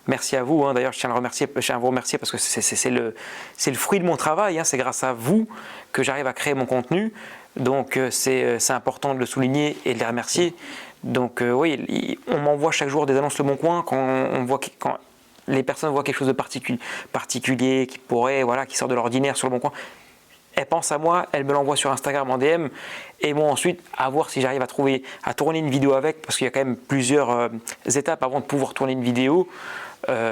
Merci à vous. Hein. D'ailleurs, je tiens à vous remercier parce que c'est le fruit de mon travail. Hein. C'est grâce à vous que j'arrive à créer mon contenu. Donc c'est important de le souligner et de les remercier. Donc oui, on m'envoie chaque jour des annonces Le Bon Coin quand les personnes voient quelque chose de particulier qui pourrait, qui sort de l'ordinaire sur Le Bon Coin. Elles pensent à moi, elles me l'envoient sur Instagram en DM et moi ensuite à voir si j'arrive à tourner une vidéo avec, parce qu'il y a quand même plusieurs étapes avant de pouvoir tourner une vidéo.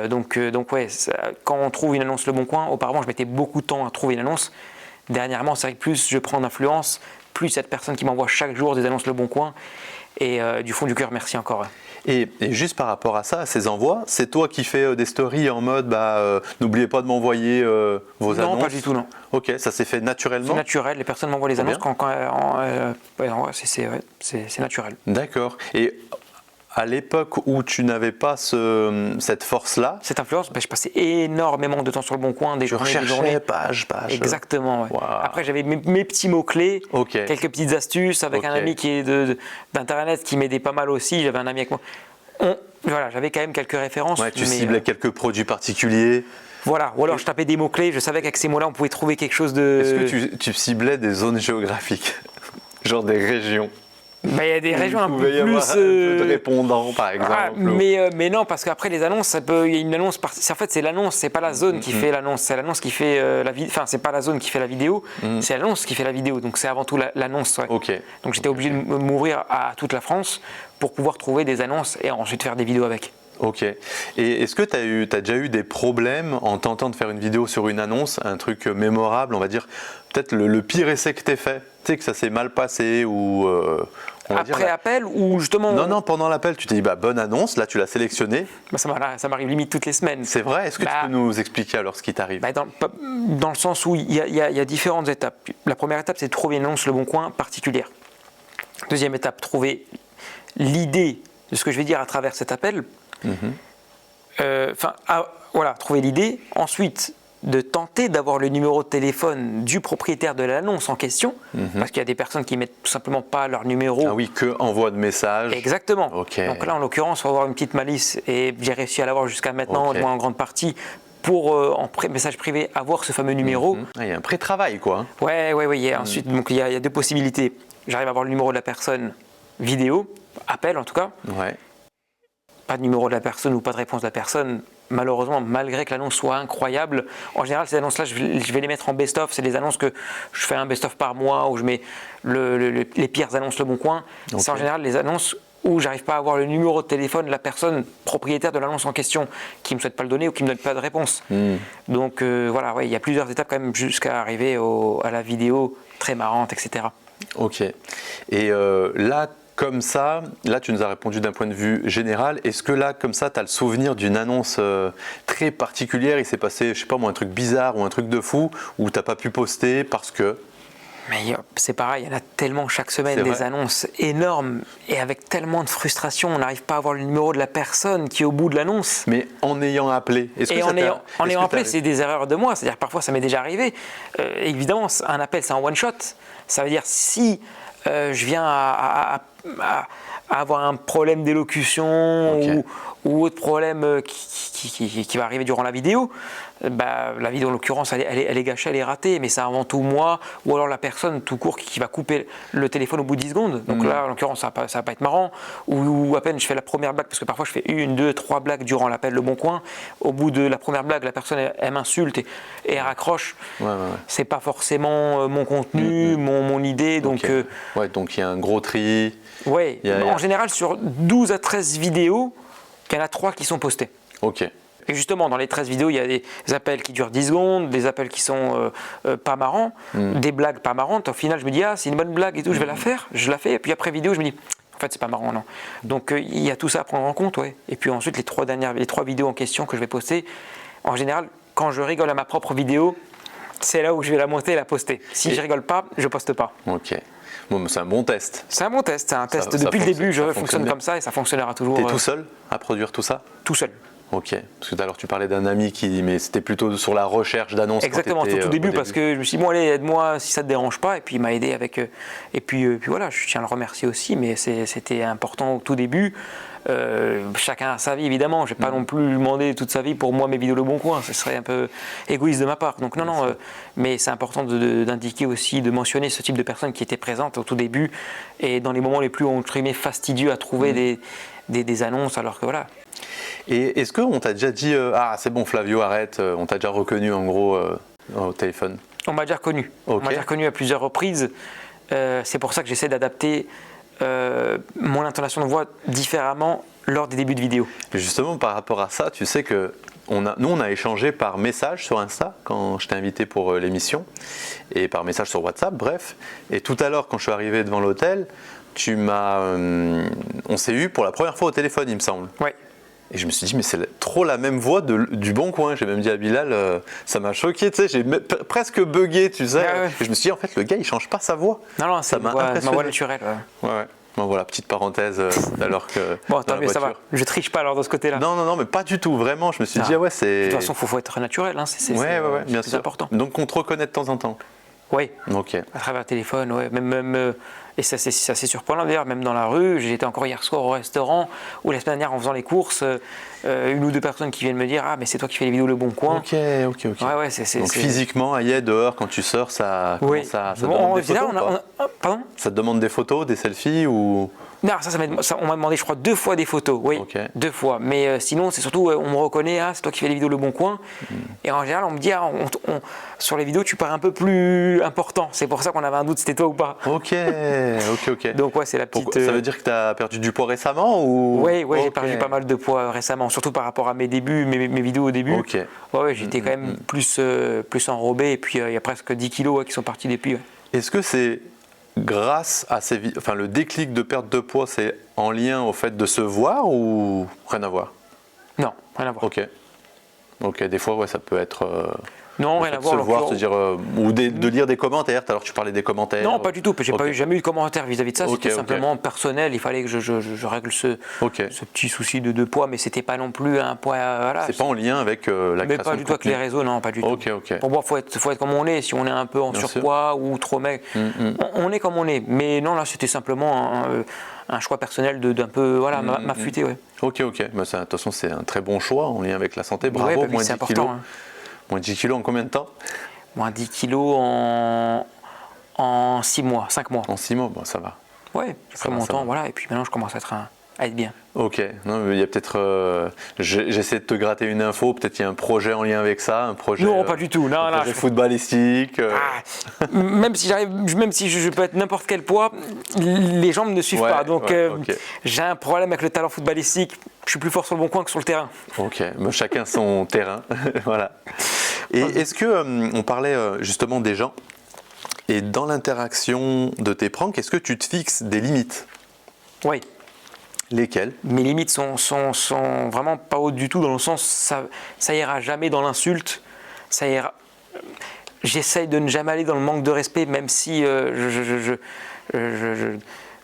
Donc ouais, quand on trouve une annonce Le Bon Coin, auparavant je mettais beaucoup de temps à trouver une annonce. Dernièrement, c'est vrai que plus je prends d'influence, plus cette personne qui m'envoie chaque jour des annonces Le Bon Coin. Et du fond du cœur, merci encore. Et juste par rapport à ça, à ces envois, c'est toi qui fais des stories en mode n'oubliez pas de m'envoyer vos annonces? Non, pas du tout, non. Ok, ça s'est fait naturellement? C'est naturel, les personnes m'envoient les annonces c'est naturel. D'accord. Et à l'époque où tu n'avais pas cette force-là, cette influence, je passais énormément de temps sur Le Bon Coin, des journées, des journées. Page. Exactement. Ouais. Wow. Après, j'avais mes petits mots-clés, quelques petites astuces avec un ami qui est d'Internet qui m'aidait pas mal aussi. J'avais un ami avec moi. Voilà, j'avais quand même quelques références. Ouais, tu ciblais quelques produits particuliers. Voilà, ou alors je tapais des mots-clés, je savais qu'avec ces mots-là, on pouvait trouver quelque chose de... Est-ce que tu ciblais des zones géographiques? Genre des régions? Il y a des régions un peu plus... un peu de répondants, par exemple. Mais non, parce qu'après les annonces, il y a une annonce... En fait, c'est l'annonce, c'est pas la zone qui fait l'annonce. C'est l'annonce qui fait la vidéo. Enfin, c'est pas la zone qui fait la vidéo, c'est l'annonce qui fait la vidéo. Donc c'est avant tout l'annonce. Ouais. Ok. Donc j'étais obligé de m'ouvrir à toute la France pour pouvoir trouver des annonces et ensuite faire des vidéos avec. Ok. Et est-ce que tu as déjà eu des problèmes en tentant de faire une vidéo sur une annonce, un truc mémorable, on va dire, peut-être le pire essai que tu aies fait, tu sais, que ça s'est mal passé ou... Après appel ou justement... Non, pendant l'appel, tu t'es dit, bonne annonce, là tu l'as sélectionné. Ça m'arrive limite toutes les semaines. C'est vrai? Est-ce que tu peux nous expliquer alors ce qui t'arrive? Dans le sens où il y a différentes étapes. La première étape, c'est de trouver une annonce Le Bon Coin particulière. Deuxième étape, trouver l'idée de ce que je vais dire à travers cet appel. Trouver l'idée. Ensuite, de tenter d'avoir le numéro de téléphone du propriétaire de l'annonce en question, parce qu'il y a des personnes qui mettent tout simplement pas leur numéro. Ah oui, que envoi de message. Exactement. Okay. Donc là, en l'occurrence, il faut avoir une petite malice, et j'ai réussi à l'avoir jusqu'à maintenant, du moins en grande partie, pour en message privé avoir ce fameux numéro. Il y a un pré-travail, quoi. Ouais. Ensuite, donc il y a deux possibilités. J'arrive à avoir le numéro de la personne vidéo, appel en tout cas. Ouais. Pas de numéro de la personne ou pas de réponse de la personne. Malheureusement, malgré que l'annonce soit incroyable, en général, ces annonces-là, je vais les mettre en best-of. C'est des annonces que je fais un best-of par mois où je mets les pires annonces Le Bon Coin. Okay. C'est en général les annonces où j'arrive pas à avoir le numéro de téléphone de la personne propriétaire de l'annonce en question, qui ne me souhaite pas le donner ou qui ne me donne pas de réponse. Donc il y a plusieurs étapes quand même jusqu'à arriver à la vidéo très marrante, etc. Ok. Et là, comme ça, là tu nous as répondu d'un point de vue général. Est-ce que là, comme ça, tu as le souvenir d'une annonce très particulière? Il s'est passé, je sais pas moi, un truc bizarre ou un truc de fou où tu n'as pas pu poster parce que... Mais c'est pareil, il y en a tellement chaque semaine des annonces énormes et avec tellement de frustration, on n'arrive pas à avoir le numéro de la personne qui est au bout de l'annonce. Mais en ayant appelé, en ayant appelé, c'est des erreurs de moi, c'est-à-dire parfois ça m'est déjà arrivé. Évidemment, un appel c'est un one shot, ça veut dire si je viens à avoir un problème d'élocution ou autre problème qui va arriver durant la vidéo, la vidéo en l'occurrence elle est gâchée, elle est ratée, mais c'est avant tout moi ou alors la personne tout court qui va couper le téléphone au bout de 10 secondes. Donc là en l'occurrence ça va pas être marrant, ou à peine je fais la première blague, parce que parfois je fais 1, 2, 3 blagues durant l'appel Le Bon Coin, au bout de la première blague la personne elle m'insulte et elle raccroche. C'est pas forcément mon contenu, mon idée, donc donc il y a un gros tri. Oui, en général sur 12 à 13 vidéos, il y en a 3 qui sont postées. Ok. Et justement, dans les 13 vidéos, il y a des appels qui durent 10 secondes, des appels qui sont pas marrants, des blagues pas marrantes. Au final, je me dis, c'est une bonne blague et tout, je vais la faire. Je la fais, et puis après vidéo, je me dis, en fait, c'est pas marrant, non. Donc, il y a tout ça à prendre en compte, ouais. Et puis ensuite, les 3 vidéos en question que je vais poster, en général, quand je rigole à ma propre vidéo, c'est là où je vais la monter et la poster. Si je rigole pas, je poste pas. Ok. Bon, mais c'est un bon test. C'est un bon test, c'est un test. Depuis le début, je fonctionne comme ça et ça fonctionnera toujours. T'es tout seul à produire tout ça? Tout seul. Ok, parce que tout à l'heure tu parlais d'un ami mais c'était plutôt sur la recherche d'annonces. Exactement, tout au début, parce que je me suis dit, bon allez, aide-moi si ça te dérange pas, et puis il m'a aidé avec, et puis voilà, je tiens à le remercier aussi, mais c'était important au tout début. Chacun a sa vie évidemment, je vais pas non plus lui demander toute sa vie pour moi mes vidéos Le Bon Coin, ce serait un peu égoïste de ma part, donc non, mais c'est important d'indiquer aussi, de mentionner ce type de personnes qui étaient présentes au tout début, et dans les moments les plus entre guillemets fastidieux à trouver des annonces, alors que voilà. Et est-ce qu'on t'a déjà dit c'est bon Flavio, arrête, on t'a déjà reconnu en gros au téléphone? On m'a déjà reconnu. On m'a déjà reconnu à plusieurs reprises. C'est pour ça que j'essaie d'adapter mon intonation de voix différemment lors des débuts de vidéo. Et justement, par rapport à ça, tu sais que nous, on a échangé par message sur Insta quand je t'ai invité pour l'émission, et par message sur WhatsApp, bref. Et tout à l'heure, quand je suis arrivé devant l'hôtel, on s'est eu pour la première fois au téléphone, il me semble. Ouais. Et je me suis dit, mais c'est trop la même voix du Bon Coin. J'ai même dit à Bilal, ça m'a choqué, tu sais, j'ai presque bugué, tu sais. Ouais. Et je me suis dit, en fait, le gars, il change pas sa voix. Non, ça c'est ma voix naturelle. Ouais. Bon, voilà, petite parenthèse, alors que. Bon, tant mieux, ça va. Je triche pas alors de ce côté-là. Non, mais pas du tout, vraiment. Je me suis dit, ah ouais, c'est. De toute façon, il faut être naturel, hein. C'est bien plus sûr. important. Donc, on te reconnaît de temps en temps. Oui. Ok. À travers le téléphone, ouais. Même, et ça, c'est assez surprenant d'ailleurs, même dans la rue. J'étais encore hier soir au restaurant, ou la semaine dernière en faisant les courses, une ou deux personnes qui viennent me dire, ah, mais c'est toi qui fais les vidéos Le Bon Coin. Ok. Ouais, Donc, physiquement, Ayed, dehors, quand tu sors, ça. Oui. Ça demande des photos, pardon ? Ça te demande des photos, des selfies ou. Non, on m'a demandé, je crois, 2 fois des photos, oui, okay. 2 fois. Mais sinon, c'est surtout, on me reconnaît, c'est toi qui fais les vidéos Le Bon Coin. Et en général, on me dit, sur les vidéos, tu parais un peu plus important. C'est pour ça qu'on avait un doute, c'était toi ou pas. Ok. Donc, ouais, c'est la petite. Ça veut dire que tu as perdu du poids récemment ou. Oui, j'ai perdu pas mal de poids récemment, surtout par rapport à mes débuts, mes vidéos au début. Ok. Ouais, j'étais quand même plus enrobé, et puis il y a presque 10 kilos qui sont partis depuis. Ouais. Est-ce que c'est. Grâce à le déclic de perte de poids, c'est en lien au fait de se voir ou rien à voir? Non, rien à voir. Ok, des fois, ouais, ça peut être. Non, rien à voir. Se voir, se dire, ou de lire des commentaires. Tout à l'heure, tu parlais des commentaires. Non, pas du tout. J'ai jamais eu de commentaires vis-à-vis de ça. C'était simplement personnel. Il fallait que je règle ce petit souci de poids, mais c'était pas non plus un poids. Voilà. C'est pas en lien avec la création. Mais pas du tout avec les réseaux, non, pas du tout. Ok. Pour moi, faut être comme on est. Si on est un peu en surpoids ou trop maigre, on est comme on est. Mais non, là, c'était simplement un choix personnel d'un peu, m'affûter. Ouais. Ok. Bah, de toute façon, c'est un très bon choix en lien avec la santé. Bravo, moins 10 kilos. Hein. Moins 10 kilos en combien de temps? Moins 10 kilos en 6 mois, 5 mois. En 6 mois, bon, ça va. Ouais, j'ai pris mon temps, voilà, et puis maintenant je commence à être bien. Ok, non, il y a peut-être. J'essaie de te gratter une info, peut-être qu'il y a un projet en lien avec ça, un projet. Non, pas du tout. Non, projet footballistique. Même si je peux être n'importe quel poids, les jambes ne suivent pas. Donc j'ai un problème avec le talent footballistique. Je suis plus fort sur le Bon Coin que sur le terrain. Ok, mais chacun son terrain. Voilà. Et est-ce que on parlait justement des gens, et dans l'interaction de tes pranks, est-ce que tu te fixes des limites? Oui. Lesquelles? Mes limites sont vraiment pas hautes du tout, dans le sens ça ira jamais dans l'insulte, ça ira. J'essaye de ne jamais aller dans le manque de respect, même si je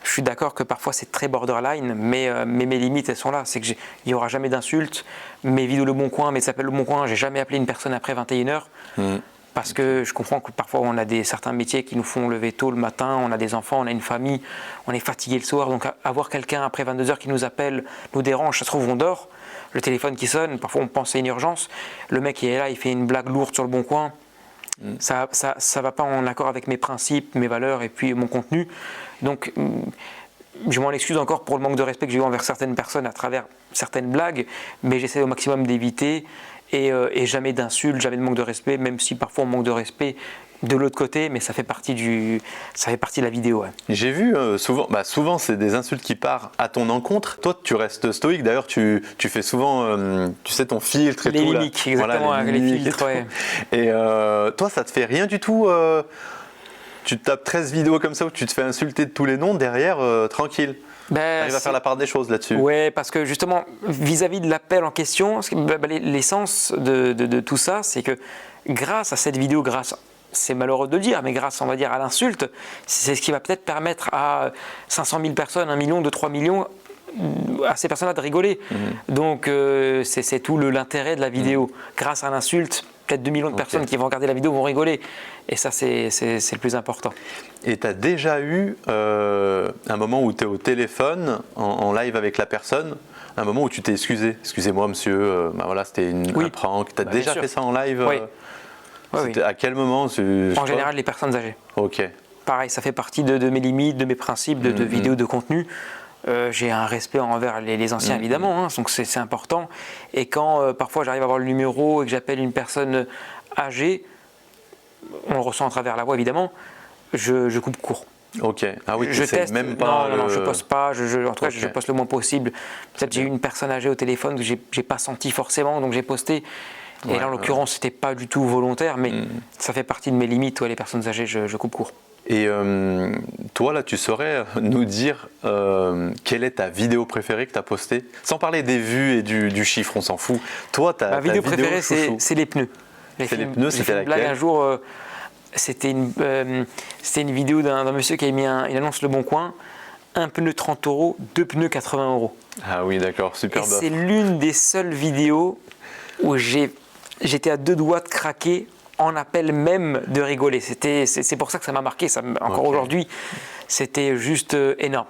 suis d'accord que parfois c'est très borderline, mais mes limites elles sont là. C'est qu'il n'y aura jamais d'insultes. Mes vidéos Le Bon Coin, mais ça s'appelle Le Bon Coin, j'ai jamais appelé une personne après 21h. Parce que je comprends que parfois on a certains métiers qui nous font lever tôt le matin, on a des enfants, on a une famille, on est fatigué le soir, donc avoir quelqu'un après 22h qui nous appelle, nous dérange, ça se trouve on dort, le téléphone qui sonne, parfois on pense à une urgence, le mec il est là, il fait une blague lourde sur Le Bon Coin, ça va pas en accord avec mes principes, mes valeurs et puis mon contenu, donc je m'en excuse encore pour le manque de respect que j'ai eu envers certaines personnes à travers certaines blagues, mais j'essaie au maximum d'éviter. Et jamais d'insultes, jamais de manque de respect, même si parfois on manque de respect de l'autre côté, mais ça fait partie de la vidéo. Ouais. J'ai vu souvent c'est des insultes qui partent à ton encontre. Toi tu restes stoïque, d'ailleurs tu fais souvent tu sais ton filtre et les tout. Mimiques, exactement, voilà, les filtres. Ouais. Et toi ça te fait rien du tout tu te tapes 13 vidéos comme ça où tu te fais insulter de tous les noms derrière tranquille. Tu arrives à faire la part des choses là-dessus. Oui, parce que justement, vis-à-vis de l'appel en question, l'essence de tout ça, c'est que grâce à cette vidéo, c'est malheureux de le dire, mais grâce, on va dire, à l'insulte, c'est ce qui va peut-être permettre à 500 000 personnes, 1 million, 2, 3 millions, à ces personnes-là de rigoler. Donc, c'est tout l'intérêt de la vidéo. Grâce à l'insulte, peut-être 2 millions de personnes qui vont regarder la vidéo vont rigoler. Et ça, c'est le plus important. Et tu as déjà eu un moment où tu es au téléphone, en live avec la personne, un moment où tu t'es excusé. Excusez-moi, monsieur, voilà, c'était un prank. Tu as déjà fait ça en live? Oui. À quel moment? En général, les personnes âgées. Ok. Pareil, ça fait partie de mes limites, de mes principes, de vidéos, de contenu. J'ai un respect envers les anciens, évidemment, donc c'est important. Et quand parfois j'arrive à avoir le numéro et que j'appelle une personne âgée, on le ressent à travers la voix, évidemment, je coupe court. Ok. Ah oui, je teste. même pas. Non, je poste pas. En tout cas, Ok. je poste le moins possible. Peut-être j'ai eu une personne âgée au téléphone que j'ai pas senti forcément, donc j'ai posté. Et là, en l'occurrence, c'était pas du tout volontaire, mais ça fait partie de mes limites. Les personnes âgées, je coupe court. Et toi, là, tu saurais nous dire quelle est ta vidéo préférée que tu as postée? Sans parler des vues et du chiffre, on s'en fout. Toi, ta vidéo préférée, chouchou. c'est les pneus. C'est les pneus, c'était une blague laquelle? un jour, c'était une vidéo d'un monsieur qui a mis une annonce Le Bon Coin, un pneu 30 €, deux pneus 80 €. Ah oui, d'accord, super. Et c'est l'une des seules vidéos où j'étais à deux doigts de craquer, en appel même de rigoler. C'est pour ça que ça m'a marqué, encore aujourd'hui, c'était juste énorme.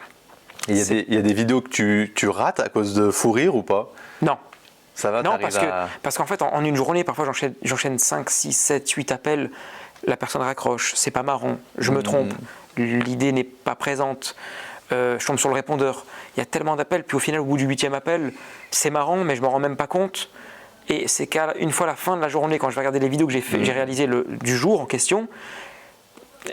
Il y a des vidéos que tu rates à cause de fou rire ou pas? Non. Ça va, Non, parce qu'en fait, en une journée, parfois j'enchaîne 5, 6, 7, 8 appels, la personne raccroche, c'est pas marrant, je me trompe, l'idée n'est pas présente, je tombe sur le répondeur. Il y a tellement d'appels, puis au final, au bout du 8e appel, c'est marrant, mais je m'en rends même pas compte. Et c'est qu'une fois la fin de la journée, quand je vais regarder les vidéos que j'ai réalisées du jour en question,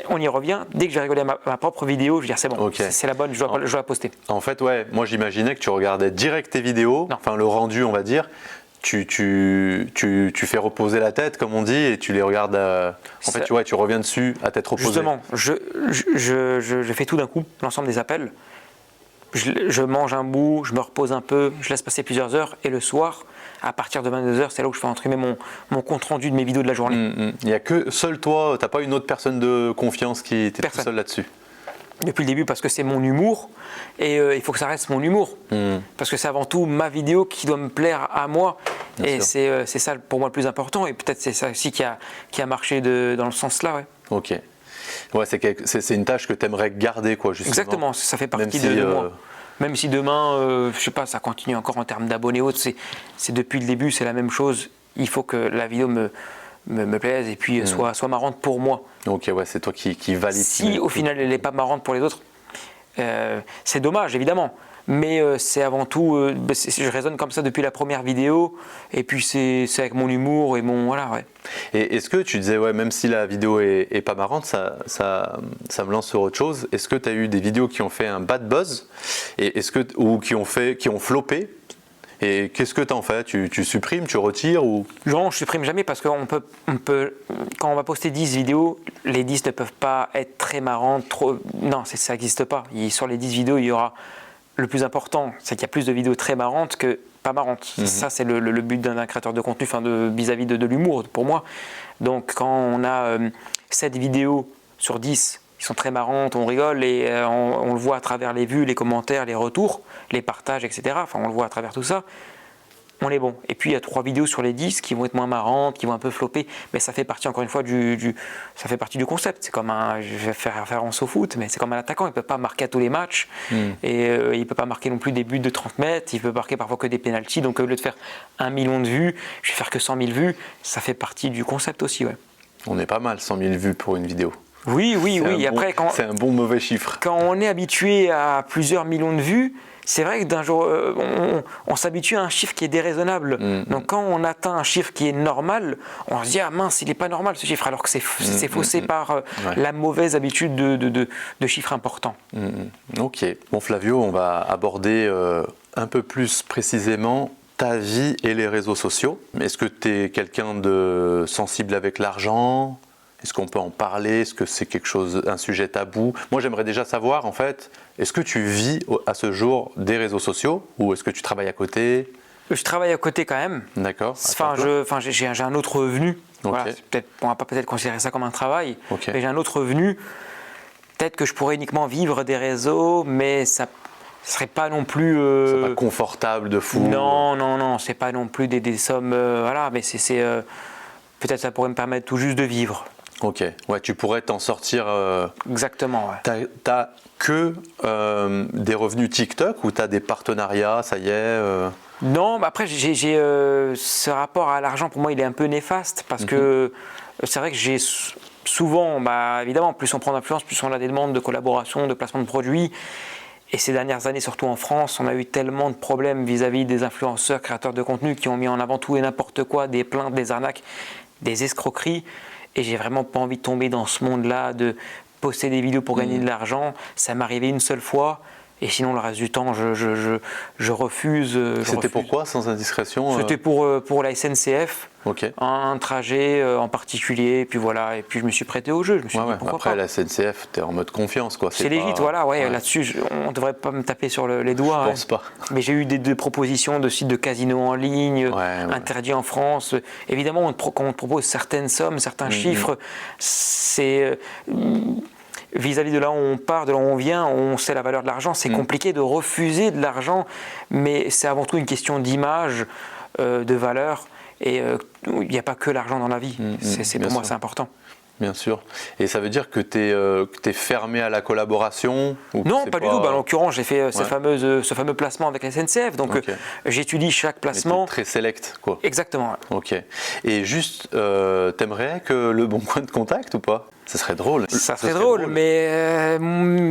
on y revient. Dès que j'ai rigolé à ma propre vidéo, je vais dire c'est bon, c'est la bonne, je dois la poster. En fait, ouais, moi j'imaginais que tu regardais direct tes vidéos, enfin le rendu, on va dire. Tu fais reposer la tête, comme on dit, et tu les regardes. En fait, tu reviens dessus à tête reposée. Justement, je fais tout d'un coup, l'ensemble des appels. Je mange un bout, je me repose un peu, je laisse passer plusieurs heures, et le soir, à partir de 22h, c'est là où je fais imprimer mon compte rendu de mes vidéos de la journée. Il n'y a que seul toi, tu n'as pas une autre personne de confiance qui était tout seul là-dessus? Depuis le début, parce que c'est mon humour, et il faut que ça reste mon humour. Parce que c'est avant tout ma vidéo qui doit me plaire à moi, et c'est ça pour moi le plus important, et peut-être c'est ça aussi qui a marché dans le sens là. Ouais. Ok. Ouais, c'est une tâche que tu aimerais garder, quoi, justement. Exactement, ça fait partie de moi. Même si demain, je sais pas, ça continue encore en termes d'abonnés autres, c'est depuis le début, c'est la même chose. Il faut que la vidéo me plaise et puis soit marrante pour moi. Ok, ouais, c'est toi qui valide. Si au final elle n'est pas marrante pour les autres, c'est dommage évidemment. Mais c'est avant tout, je raisonne comme ça depuis la première vidéo, et puis c'est avec mon humour et mon voilà, ouais. Et est-ce que tu disais, ouais, même si la vidéo est pas marrante, ça me lance sur autre chose. Est-ce que tu as eu des vidéos qui ont fait un bad buzz, ou qui ont floppé? Et qu'est-ce que tu en fais? Tu supprimes, tu retires ou... Non, je supprime jamais, parce qu'on peut, quand on va poster 10 vidéos, les 10 ne peuvent pas être très marrantes, non, ça n'existe pas. Sur les 10 vidéos, il y aura... Le plus important, c'est qu'il y a plus de vidéos très marrantes que pas marrantes. Ça, c'est le but d'un créateur de contenu, vis-à-vis de l'humour, pour moi. Donc, quand on a 7 vidéos sur 10 qui sont très marrantes, on rigole, et on le voit à travers les vues, les commentaires, les retours, les partages, etc. Enfin, on le voit à travers tout ça. On est bon. Et puis il y a 3 vidéos sur les 10 qui vont être moins marrantes, qui vont un peu flopper, mais ça fait partie, encore une fois, ça fait partie du concept. C'est comme je vais faire référence au foot, mais c'est comme un attaquant, il ne peut pas marquer à tous les matchs, et il ne peut pas marquer non plus des buts de 30 mètres, il peut marquer parfois que des pénaltys, donc au lieu de faire 1 million de vues, je vais faire que 100 000 vues, ça fait partie du concept aussi, ouais. On est pas mal, 100 000 vues pour une vidéo. Oui. Après, c'est un bon mauvais chiffre. Quand on est habitué à plusieurs millions de vues, c'est vrai que d'un jour, on s'habitue à un chiffre qui est déraisonnable. Donc quand on atteint un chiffre qui est normal, on se dit ah mince, il n'est pas normal ce chiffre, alors que c'est faussé par la mauvaise habitude de chiffres importants. Ok. Bon Flavio, on va aborder un peu plus précisément ta vie et les réseaux sociaux. Est-ce que tu es quelqu'un de sensible avec l'argent ? Est-ce qu'on peut en parler? Est-ce que c'est un sujet tabou? Moi, j'aimerais déjà savoir, en fait, est-ce que tu vis à ce jour des réseaux sociaux ou est-ce que tu travailles à côté? Je travaille à côté quand même. D'accord. J'ai un autre revenu. Voilà, on ne va pas peut-être considérer ça comme un travail, mais j'ai un autre revenu. Peut-être que je pourrais uniquement vivre des réseaux, mais ça ne serait pas non plus... C'est pas confortable de fou. Non, c'est pas non plus des sommes... voilà, mais peut-être ça pourrait me permettre tout juste de vivre. Ok, ouais, tu pourrais t'en sortir. Exactement, ouais. T'as que des revenus TikTok ou t'as des partenariats, ça y est Non, après j'ai ce rapport à l'argent, pour moi il est un peu néfaste, parce que c'est vrai que j'ai souvent, évidemment, plus on prend d'influence, plus on a des demandes de collaboration, de placement de produits. Et ces dernières années, surtout en France, on a eu tellement de problèmes vis-à-vis des influenceurs, créateurs de contenu qui ont mis en avant tout et n'importe quoi, des plaintes, des arnaques, des escroqueries. Et j'ai vraiment pas envie de tomber dans ce monde-là de poster des vidéos pour gagner de l'argent. Ça m'est arrivé une seule fois. Et sinon, le reste du temps, je refuse. C'était pourquoi, sans indiscrétion C'était pour la SNCF. Ok. Un trajet en particulier, et puis voilà, et puis je me suis prêté au jeu. Je me suis dit, pourquoi après, pas. la SNCF, t'es en mode confiance, quoi. C'est légit, voilà, là-dessus, on ne devrait pas me taper sur les doigts. Je pense pas. Mais j'ai eu des propositions de sites de casino en ligne, interdits en France. Évidemment, quand on te propose certaines sommes, certains chiffres, c'est... vis-à-vis de là où on part, de là où on vient, on sait la valeur de l'argent, c'est compliqué de refuser de l'argent, mais c'est avant tout une question d'image, de valeur, et il n'y a pas que l'argent dans la vie, pour moi c'est important. Bien sûr. Et ça veut dire que tu es fermé à la collaboration ou Non, pas du tout. En l'occurrence, j'ai fait ce fameux placement avec la SNCF. Donc, j'étude chaque placement. Très select, quoi. Exactement. Ok. Et juste, t'aimerais que Le Bon Coin te contacte ou pas? Ça serait drôle. Ça serait drôle, mais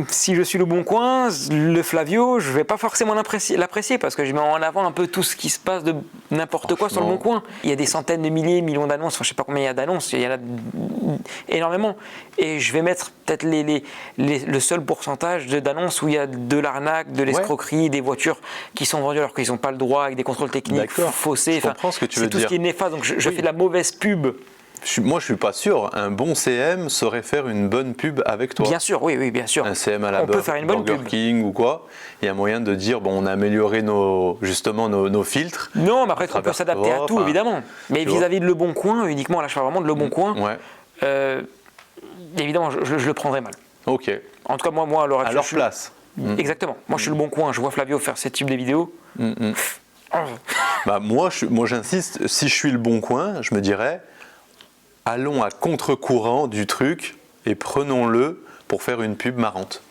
si je suis Le Bon Coin, le Flavio, je ne vais pas forcément l'apprécier parce que je mets en avant un peu tout ce qui se passe de n'importe quoi sur Le Bon Coin. Il y a des centaines de milliers, millions d'annonces, je ne sais pas combien il y a d'annonces, il y en a énormément. Et je vais mettre peut-être le seul pourcentage d'annonces où il y a de l'arnaque, de l'escroquerie, des voitures qui sont vendues alors qu'ils n'ont pas le droit, avec des contrôles techniques faussés. Je comprends ce que tu veux dire. C'est tout ce qui est néfaste, donc je fais de la mauvaise pub. Moi, je suis pas sûr. Un bon CM saurait faire une bonne pub avec toi. Bien sûr, oui, bien sûr. Un CM à la peut faire une bonne Burger pub. King ou quoi. Il y a moyen de dire, bon, on a amélioré nos filtres. Non, mais après, on peut s'adapter à tout, évidemment. Mais vis-à-vis de Le Bon Coin, uniquement, là, je parle vraiment de Le Bon Coin. Évidemment, je le prendrais mal. Ok. En tout cas, moi, à leur place. Exactement. Moi, je suis Le Bon Coin. Je vois Flavio faire ce type de vidéos. Moi, j'insiste. Si je suis Le Bon Coin, je me dirais, allons à contre-courant du truc et prenons-le pour faire une pub marrante.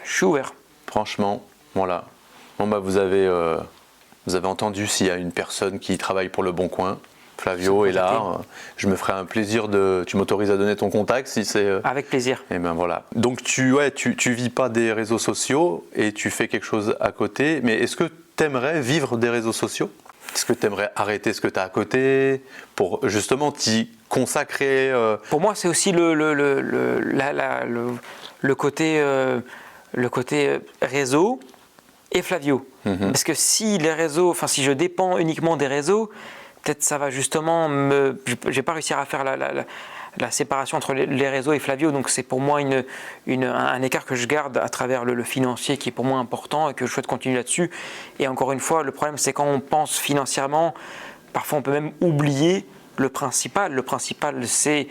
Je suis ouvert. Franchement, voilà. Bon, vous avez entendu s'il y a une personne qui travaille pour Le Bon Coin. Flavio est là. Je me ferai un plaisir de. Tu m'autorises à donner ton contact si c'est. Avec plaisir. Et ben voilà. Donc tu vis pas des réseaux sociaux et tu fais quelque chose à côté. Mais est-ce que tu aimerais vivre des réseaux sociaux? Est-ce que tu aimerais arrêter ce que tu as à côté pour justement t'y consacrer Pour moi, c'est aussi le côté réseau et Flavio. Parce que si je dépends uniquement des réseaux, peut-être ça va justement je vais pas réussir à faire la séparation entre les réseaux et Flavio, donc c'est pour moi un écart que je garde à travers le financier qui est pour moi important et que je souhaite continuer là-dessus. Et encore une fois, le problème c'est quand on pense financièrement, parfois on peut même oublier le principal. Le principal c'est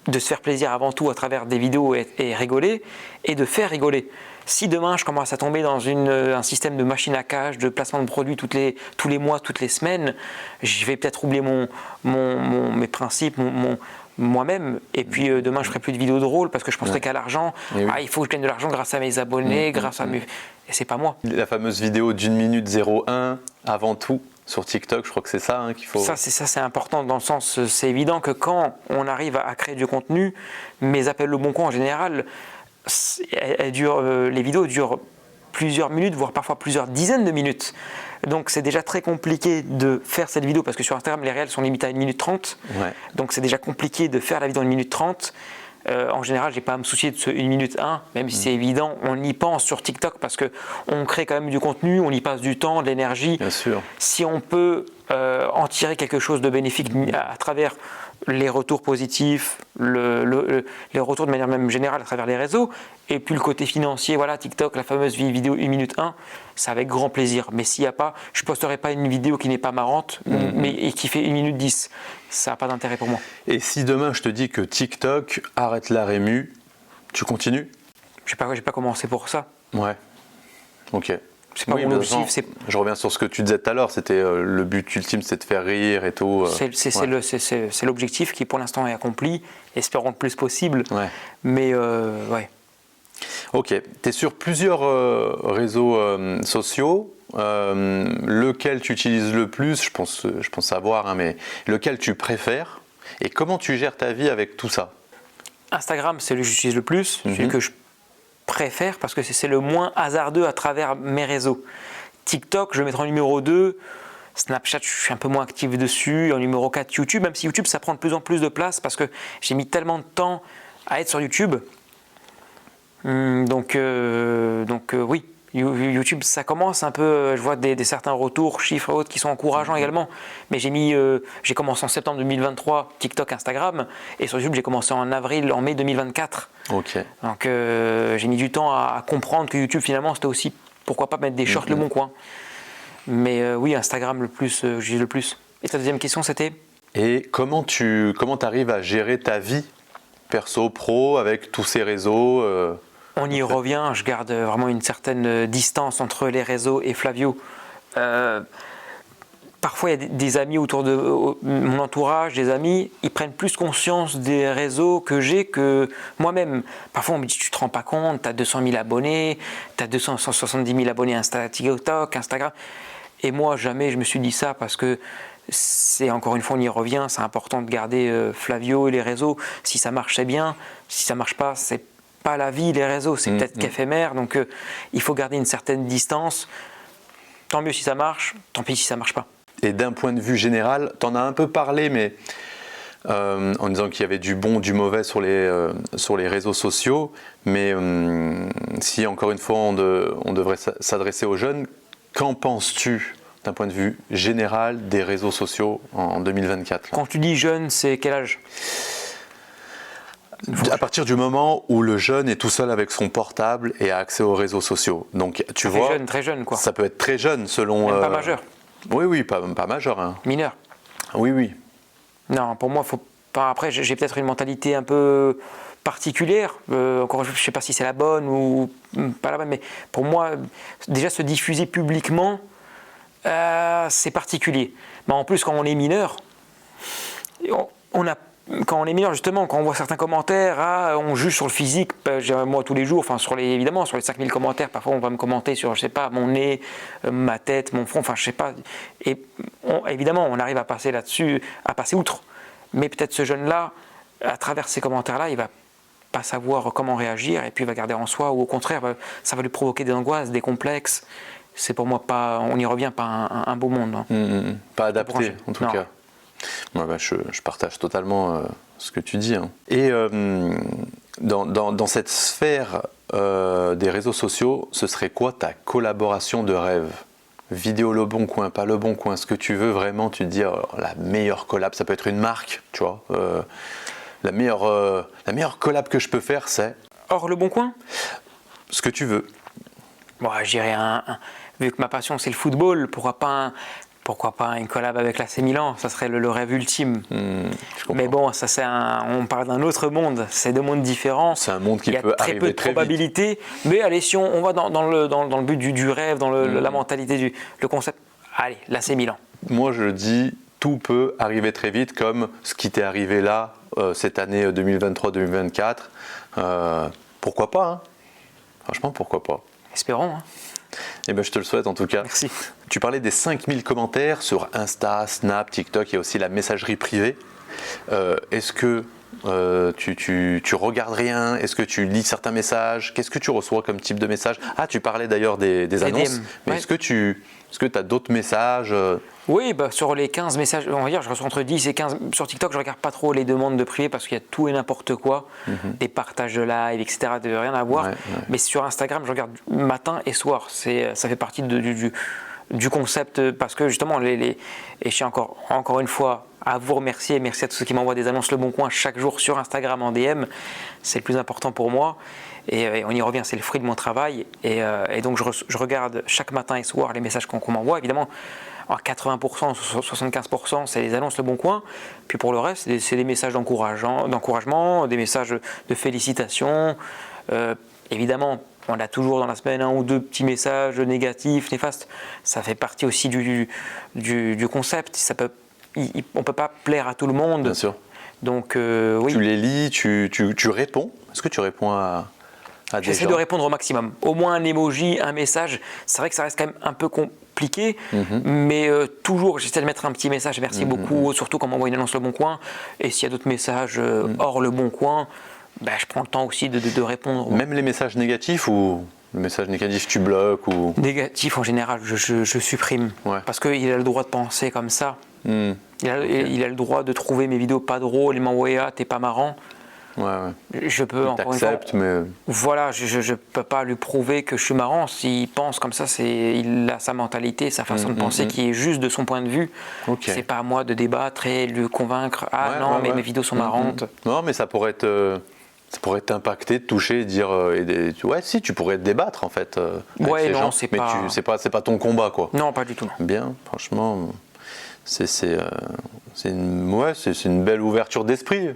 de se faire plaisir avant tout à travers des vidéos et rigoler, et de faire rigoler. Si demain je commence à tomber dans un système de machine à cash, de placement de produits tous les mois, toutes les semaines, je vais peut-être oublier mes principes, moi-même, et puis demain je ferai plus de vidéos drôles parce que je penserai qu'à l'argent. Il faut que je gagne de l'argent grâce à mes abonnés, grâce à mes... Et c'est pas moi. La fameuse vidéo d'1 minute 01 avant tout sur TikTok, je crois que c'est ça qu'il faut... Ça c'est important dans le sens, c'est évident que quand on arrive à créer du contenu, mes appels Le Bon Coin en général, les vidéos durent plusieurs minutes, voire parfois plusieurs dizaines de minutes. Donc c'est déjà très compliqué de faire cette vidéo parce que sur Instagram les réels sont limités à 1 minute 30. Donc c'est déjà compliqué de faire la vidéo en 1 minute 30. En général, j'ai pas à me soucier de ce 1 minute 1, même si c'est évident, on y pense sur TikTok parce qu'on crée quand même du contenu, on y passe du temps, de l'énergie. Bien sûr. Si on peut en tirer quelque chose de bénéfique à travers les retours positifs, les retours de manière même générale à travers les réseaux, et puis le côté financier, voilà, TikTok, la fameuse vidéo 1 minute 1, c'est avec grand plaisir. Mais s'il n'y a pas, je ne posterai pas une vidéo qui n'est pas marrante, et qui fait 1 minute 10. Ça n'a pas d'intérêt pour moi. Et si demain je te dis que TikTok arrête la rému, tu continues? Je n'ai pas commencé pour ça. Ouais, ok. C'est pas mon objectif. Je reviens sur ce que tu disais tout à l'heure, c'était le but ultime, c'est de faire rire et tout. C'est l'objectif qui pour l'instant est accompli, espérons le plus possible. Mais ouais. Ok, tu es sur plusieurs réseaux sociaux. Lequel tu utilises le plus, je pense savoir, mais lequel tu préfères et comment tu gères ta vie avec tout ça? Instagram, c'est celui que j'utilise le plus, celui que je préfère parce que c'est le moins hasardeux à travers mes réseaux. TikTok, je vais mettre en numéro 2. Snapchat, je suis un peu moins actif dessus. En numéro 4, YouTube, même si YouTube, ça prend de plus en plus de place parce que j'ai mis tellement de temps à être sur YouTube Donc oui, YouTube, ça commence un peu, je vois certains retours, chiffres et autres qui sont encourageants également. Mais j'ai commencé en septembre 2023, TikTok, Instagram, et sur YouTube, j'ai commencé en mai 2024. Ok. Donc j'ai mis du temps à comprendre que YouTube, finalement, c'était aussi, pourquoi pas mettre des shorts Le Bon Coin. Mais oui, Instagram, j'ai le plus. Et ta deuxième question, c'était ? Et comment tu arrives à gérer ta vie perso, pro, avec tous ces réseaux On y revient, je garde vraiment une certaine distance entre les réseaux et Flavio. Parfois, il y a des amis autour de mon entourage, des amis, ils prennent plus conscience des réseaux que j'ai que moi-même. Parfois, on me dit, tu te rends pas compte, tu as 200 000 abonnés, tu as 270 000 abonnés TikTok, Instagram. Et moi, jamais je me suis dit ça parce que c'est, encore une fois, on y revient, c'est important de garder Flavio et les réseaux. Si ça marche, c'est bien. Si ça marche pas, c'est pas la vie, les réseaux, c'est peut-être qu'éphémère. Donc, il faut garder une certaine distance. Tant mieux si ça marche, tant pis si ça marche pas. Et d'un point de vue général, tu en as un peu parlé, mais en disant qu'il y avait du bon, du mauvais sur les réseaux sociaux. Mais si, encore une fois, on devrait s'adresser aux jeunes, qu'en penses-tu d'un point de vue général des réseaux sociaux en 2024 là ? Quand tu dis jeune, c'est quel âge ? À partir du moment où le jeune est tout seul avec son portable et a accès aux réseaux sociaux. Donc, tu vois, très jeune, quoi. Ça peut être très jeune selon... Même pas majeur. Oui, pas majeur. Hein. Mineur. Oui. Non, pour moi, faut pas. Après, j'ai peut-être une mentalité un peu particulière. Encore, je ne sais pas si c'est la bonne ou pas la bonne, mais pour moi, déjà se diffuser publiquement, c'est particulier. Mais en plus, quand on est mineur, quand on est mineur, justement, quand on voit certains commentaires, on juge sur le physique, moi tous les jours, enfin évidemment sur les 5000 commentaires, parfois on va me commenter sur, je sais pas, mon nez, ma tête, mon front, enfin je sais pas. Et évidemment, on arrive à passer là-dessus, à passer outre. Mais peut-être ce jeune-là, à travers ces commentaires-là, il va pas savoir comment réagir et puis il va garder en soi, ou au contraire, ça va lui provoquer des angoisses, des complexes. C'est pour moi pas, on y revient, pas un beau monde. Hein. Pas adapté, en tout cas. Je partage totalement ce que tu dis. Hein. Et dans cette sphère des réseaux sociaux, ce serait quoi ta collaboration de rêve ? Vidéo Le Bon Coin, pas Le Bon Coin, ce que tu veux vraiment, tu te dis la meilleure collab, ça peut être une marque, tu vois. La meilleure collab que je peux faire, c'est... Hors Le Bon Coin ? Ce que tu veux. Bon, je dirais vu que ma passion c'est le football, pourquoi pas une collab avec l'AC Milan, ça serait le rêve ultime. Mais bon, on parle d'un autre monde, c'est deux mondes différents. C'est un monde qui peut arriver très vite. Il y a très peu de probabilités, mais allez, si on va dans le but du rêve, dans la mentalité, le concept, allez, l'AC Milan. Moi je dis, tout peut arriver très vite, comme ce qui t'est arrivé là, cette année 2023-2024. Pourquoi pas, hein ? Franchement, pourquoi pas ? Espérons. Hein. Eh ben, je te le souhaite en tout cas. Merci. Tu parlais des 5000 commentaires sur Insta, Snap, TikTok, il y a aussi la messagerie privée. Est-ce que tu regardes rien ? Est-ce que tu lis certains messages ? Qu'est-ce que tu reçois comme type de message ? Tu parlais d'ailleurs des annonces, DM, mais ouais. Est-ce que tu as d'autres messages ? Oui, sur les 15 messages, on va dire, je reçois entre 10 et 15. Sur TikTok, je ne regarde pas trop les demandes de privé parce qu'il y a tout et n'importe quoi, des partages de live, etc., de rien à voir. Ouais. Mais sur Instagram, je regarde matin et soir. Ça fait partie du concept parce que justement, et je tiens encore une fois à vous remercier. Merci à tous ceux qui m'envoient des annonces Le Bon Coin chaque jour sur Instagram en DM. C'est le plus important pour moi. Et on y revient, c'est le fruit de mon travail. Et donc, je regarde chaque matin et soir les messages qu'on m'envoie. Évidemment, à 80%, 75%, c'est les annonces Le Bon Coin. Puis pour le reste, c'est des messages d'encouragement, des messages de félicitations. Évidemment, on a toujours dans la semaine un ou deux petits messages négatifs, néfastes. Ça fait partie aussi du concept. On ne peut pas plaire à tout le monde. Bien sûr. Donc, oui. Tu les lis, tu réponds. Est-ce que tu réponds à des gens ? J'essaie de répondre au maximum. Au moins un emoji, un message. C'est vrai que ça reste quand même un peu compliqué, mais toujours j'essaie de mettre un petit message. Merci beaucoup, surtout quand on m'envoie une annonce Le Bon Coin. Et s'il y a d'autres messages hors Le Bon Coin, je prends le temps aussi de répondre. Même les messages négatifs ou le message négatif tu bloques ou... Négatif en général, je supprime. Ouais. Parce qu'il a le droit de penser comme ça. Il a le droit de trouver mes vidéos pas drôles et m'envoyer t'es pas marrant. Je peux, encore une fois, mais... Voilà, je peux pas lui prouver que je suis marrant. S'il pense comme ça, il a sa mentalité, sa façon de penser qui est juste de son point de vue. C'est pas à moi de débattre et lui convaincre. Mais mes vidéos sont marrantes. Non, mais ça pourrait t'impacter, te toucher, et dire... si, tu pourrais te débattre, en fait. Ouais, non, c'est pas... Mais c'est pas ton combat, quoi. Non, pas du tout. Bien, franchement, c'est une belle ouverture d'esprit.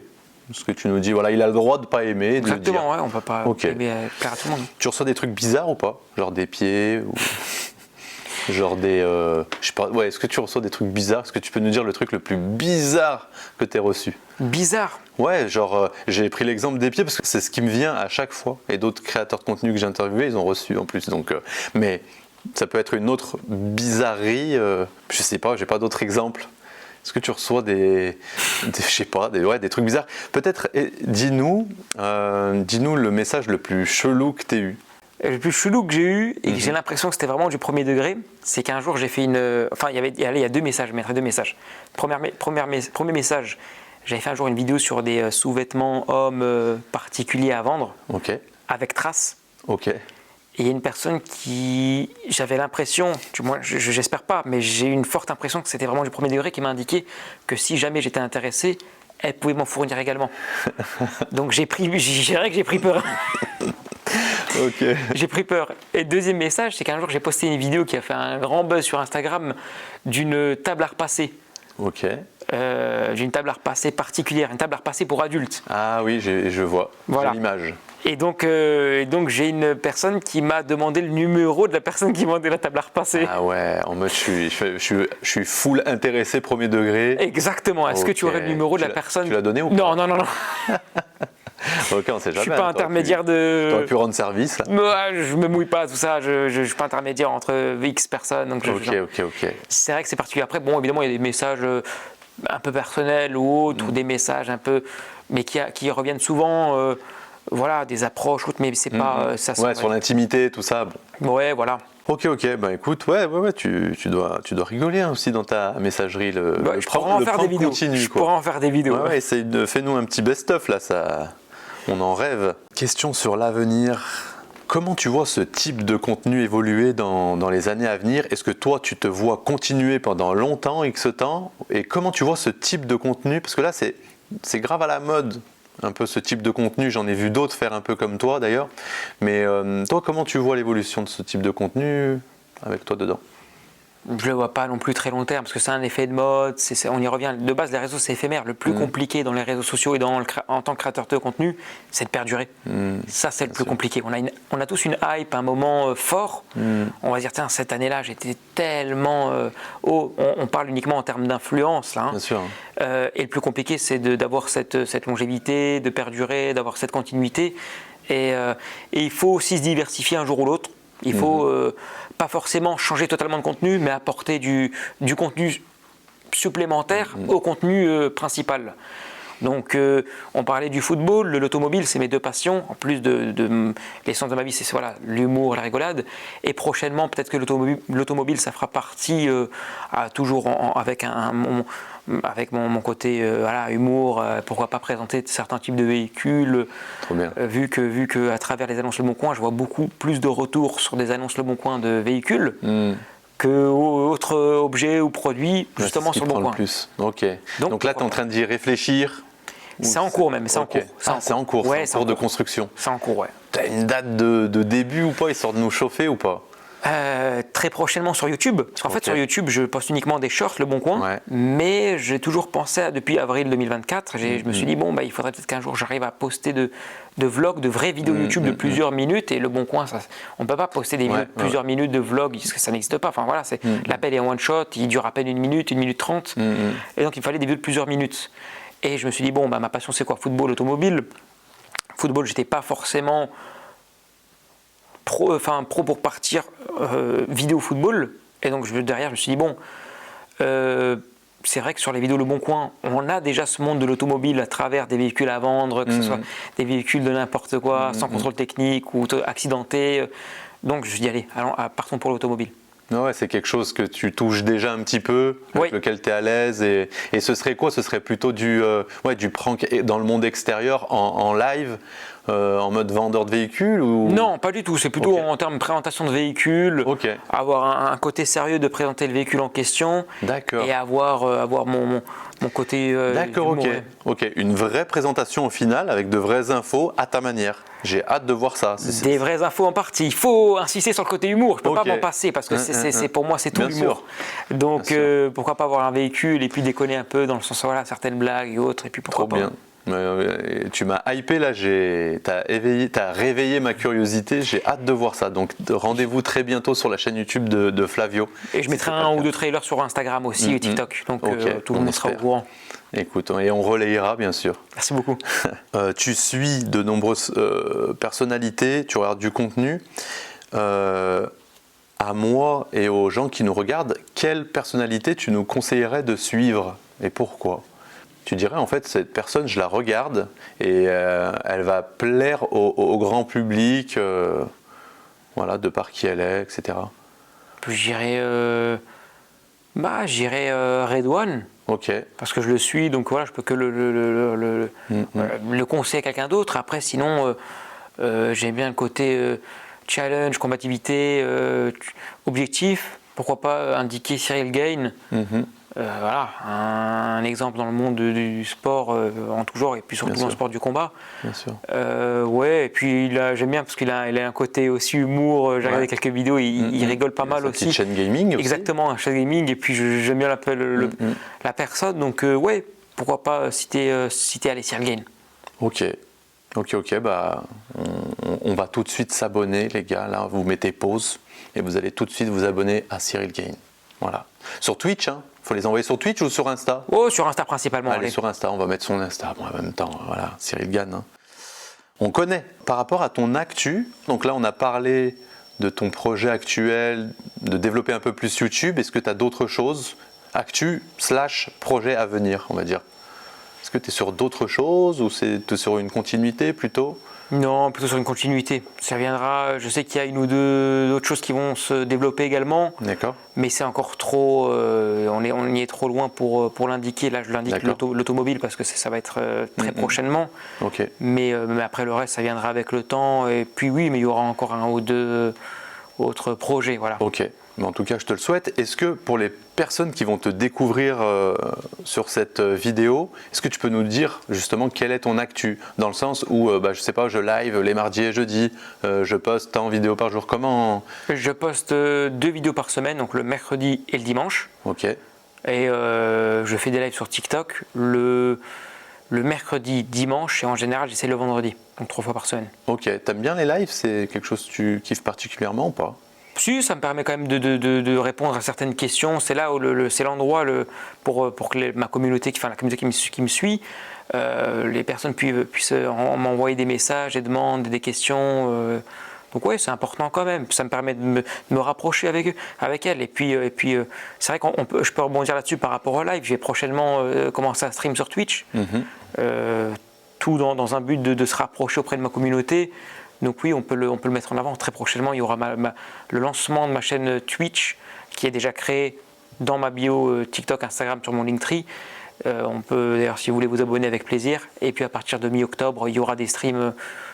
Ce que tu nous dis, voilà, il a le droit de pas aimer. Exactement, ouais, on peut pas aimer plaire à tout le monde. Tu reçois des trucs bizarres ou pas? Genre des pieds ou... Genre des... je sais pas, est-ce que tu reçois des trucs bizarres? Est-ce que tu peux nous dire le truc le plus bizarre que tu aies reçu? Bizarre? Ouais, genre, j'ai pris l'exemple des pieds parce que c'est ce qui me vient à chaque fois. Et d'autres créateurs de contenu que j'ai interviewés, ils ont reçu en plus. Donc, mais ça peut être une autre bizarrerie. Je sais pas, j'ai pas d'autres exemples. Est-ce que tu reçois des trucs bizarres? Peut-être, dis-nous le message le plus chelou que tu as eu. Le plus chelou que j'ai eu, et que j'ai l'impression que c'était vraiment du premier degré, c'est qu'un jour j'ai fait il y a 2 messages, je mettrai 2 messages. Premier message, j'avais fait un jour une vidéo sur des sous-vêtements hommes particuliers à vendre, avec traces. Et il y a une personne qui, j'avais l'impression, moi j'espère pas, mais j'ai une forte impression que c'était vraiment du premier degré, qui m'a indiqué que si jamais j'étais intéressé, elle pouvait m'en fournir également. Donc j'ai pris peur. J'ai pris peur. Et deuxième message, c'est qu'un jour j'ai posté une vidéo qui a fait un grand buzz sur Instagram d'une table à repasser. D'une table à repasser particulière, une table à repasser pour adultes. Ah oui, je vois. Voilà. J'ai l'image. Et donc j'ai une personne qui m'a demandé le numéro de la personne qui vendait la table à repasser. Ah ouais, en mode je suis full intéressé premier degré. Exactement. Est-ce que tu aurais le numéro de la personne? Tu l'as donné ou pas? Non. Ok, on sait jamais. Je suis pas intermédiaire de... Tu aurais pu rendre service là. Ouais, je me mouille pas, tout ça. Je suis pas intermédiaire entre X personnes. Donc ok. C'est vrai que c'est particulier. Après, bon, évidemment, il y a des messages un peu personnels ou autres, ou des messages un peu... mais qui reviennent souvent... des approches, mais c'est pas... ça, sur l'intimité, tout ça. Bon. Ouais, voilà. Ok, bah écoute, tu dois rigoler aussi dans ta messagerie. Je pourrais en faire des vidéos. Je pourrais en faire des vidéos. Fais-nous un petit best-of là, ça, on en rêve. Question sur l'avenir. Comment tu vois ce type de contenu évoluer dans les années à venir? Est-ce que toi, tu te vois continuer pendant longtemps, X temps? Et comment tu vois ce type de contenu? Parce que là, c'est grave à la mode. Un peu ce type de contenu, j'en ai vu d'autres faire un peu comme toi d'ailleurs, mais toi comment tu vois l'évolution de ce type de contenu avec toi dedans? Je le vois pas non plus très long terme parce que c'est un effet de mode, on y revient, de base les réseaux c'est éphémère, le plus compliqué dans les réseaux sociaux et en tant que créateur de contenu c'est de perdurer, ça c'est le plus compliqué, on a tous une hype, un moment fort, on va dire tiens cette année là j'étais tellement haut, on parle uniquement en termes d'influence là, Bien sûr. Et le plus compliqué c'est d'avoir cette longévité, de perdurer, d'avoir cette continuité et il faut aussi se diversifier un jour ou l'autre. Il faut pas forcément changer totalement de contenu, mais apporter du contenu supplémentaire au contenu principal. Donc on parlait du football, de l'automobile, c'est mes 2 passions. En plus de l'essence de ma vie, c'est l'humour, la rigolade. Et prochainement, peut-être que l'automobile, ça fera partie toujours avec mon côté humour. Pourquoi pas présenter certains types de véhicules. Trop bien. Vu que à travers les annonces Le Bon Coin, je vois beaucoup plus de retours sur des annonces Le Bon Coin de véhicules. Que autres objets ou produits justement sur Le Bon Coin. Plus. Ok. Donc là, tu es en train d'y réfléchir. C'est en cours même, c'est en cours. C'est en cours, ouais, c'est en cours de construction. C'est en cours, ouais. Tu as une date de début ou pas, histoire de nous chauffer ou pas? Très prochainement sur YouTube. Parce qu'en fait, sur YouTube, je poste uniquement des shorts, Le Bon Coin. Mais j'ai toujours pensé, depuis avril 2024, je me suis dit, il faudrait peut-être qu'un jour j'arrive à poster de vlogs, de vraies vidéos YouTube de plusieurs minutes. Et Le Bon Coin, on ne peut pas poster des vidéos de plusieurs minutes de vlogs, parce que ça n'existe pas. Enfin voilà, l'appel est one shot, il dure à peine 1 minute, 1 minute 30. Et donc il fallait des vidéos de plusieurs minutes. Et je me suis dit, ma passion c'est quoi? Football, automobile. Football, j'étais pas forcément pro pour partir vidéo football. Et donc derrière, je me suis dit, c'est vrai que sur les vidéos Le Bon Coin, on a déjà ce monde de l'automobile à travers des véhicules à vendre, que ce soit des véhicules de n'importe quoi, sans contrôle technique ou accidentés. Donc je dis, allez, partons pour l'automobile. Ouais, c'est quelque chose que tu touches déjà un petit peu, avec lequel tu es à l'aise. Et ce serait quoi? Ce serait plutôt du prank dans le monde extérieur, en live, en mode vendeur de véhicules ou... Non, pas du tout. C'est plutôt en termes de présentation de véhicule, avoir un côté sérieux de présenter le véhicule en question, et avoir mon côté... D'accord, ok. Une vraie présentation au final, avec de vraies infos à ta manière. J'ai hâte de voir ça. Des vraies infos en partie. Il faut insister sur le côté humour. Je ne peux pas m'en passer parce que pour moi, c'est tout l'humour. Donc, pourquoi pas avoir un véhicule et puis déconner un peu dans le sens, voilà, certaines blagues et autres. Et puis pourquoi pas. Trop bien. Tu m'as hypé là, t'as réveillé ma curiosité. J'ai hâte de voir ça. Donc, rendez-vous très bientôt sur la chaîne YouTube de Flavio. Et je mettrai un ou deux trailers sur Instagram aussi et TikTok. Donc, tout le monde sera au courant. Écoute, et on relayera bien sûr. Merci beaucoup. Tu suis de nombreuses personnalités, tu regardes du contenu. À moi et aux gens qui nous regardent, quelle personnalité tu nous conseillerais de suivre et pourquoi? Tu dirais en fait cette personne, je la regarde et elle va plaire au grand public, voilà, de par qui elle est, etc. J'irais Redouane. Parce que je le suis, donc voilà, je peux que le conseiller à quelqu'un d'autre. Après, sinon, j'aime bien le côté challenge, combativité, objectif. Pourquoi pas indiquer Cyril Gain. Voilà, un exemple dans le monde du sport en tout genre, et puis surtout dans le sport du combat. Bien sûr. Et puis j'aime bien parce qu'il a un côté aussi humour. J'ai regardé quelques vidéos, il rigole pas mal aussi. Petite chaîne gaming aussi. Exactement, une chaîne gaming, et puis j'aime bien la personne, donc pourquoi pas citer Cyril Gain. Ok, bah on va tout de suite s'abonner, les gars. Là, vous mettez pause et vous allez tout de suite vous abonner à Cyril Gain. Voilà. Sur Twitch, hein. Faut les envoyer sur Twitch ou sur Insta? Sur Insta principalement. Allez, sur Insta, on va mettre son Insta. Bon, en même temps, voilà, Cyril Gain. Hein. On connaît. Par rapport à ton actu, donc là, on a parlé de ton projet actuel, de développer un peu plus YouTube. Est-ce que tu as d'autres choses, actu / projet à venir, on va dire? Est-ce que tu es sur d'autres choses ou c'est sur une continuité plutôt? Non, plutôt sur une continuité. Ça viendra. Je sais qu'il y a une ou deux autres choses qui vont se développer également. D'accord. Mais c'est encore trop. On y est trop loin pour l'indiquer. Là, je l'indique l'automobile parce que ça va être très prochainement. Mais après le reste, ça viendra avec le temps. Et puis oui, mais il y aura encore un ou deux autres projets. Voilà. Ok. Mais en tout cas, je te le souhaite. Est-ce que pour les personnes qui vont te découvrir sur cette vidéo, est-ce que tu peux nous dire justement quel est ton actu? Dans le sens où, je sais pas, je live les mardis et jeudis, je poste tant de vidéos par jour. Comment? Je poste 2 vidéos par semaine, donc le mercredi et le dimanche. Ok. Et je fais des lives sur TikTok le mercredi, dimanche, et en général, j'essaie le vendredi, donc 3 fois par semaine. Ok. T'aimes bien les lives? C'est quelque chose que tu kiffes particulièrement ou pas? Si, ça me permet quand même de répondre à certaines questions. C'est là où c'est l'endroit pour que ma communauté, la communauté qui me suit, les personnes puissent m'envoyer des messages, des demandes, des questions. Donc oui, c'est important quand même. Ça me permet de me rapprocher avec elles. Et puis c'est vrai je peux rebondir là-dessus par rapport au live. Je vais prochainement commencer à stream sur Twitch. Tout dans un but de se rapprocher auprès de ma communauté. Donc oui, on peut le mettre en avant. Très prochainement, il y aura le lancement de ma chaîne Twitch qui est déjà créée dans ma bio TikTok, Instagram, sur mon Linktree. On peut d'ailleurs, si vous voulez, vous abonner avec plaisir. Et puis à partir de mi-octobre, il y aura des streams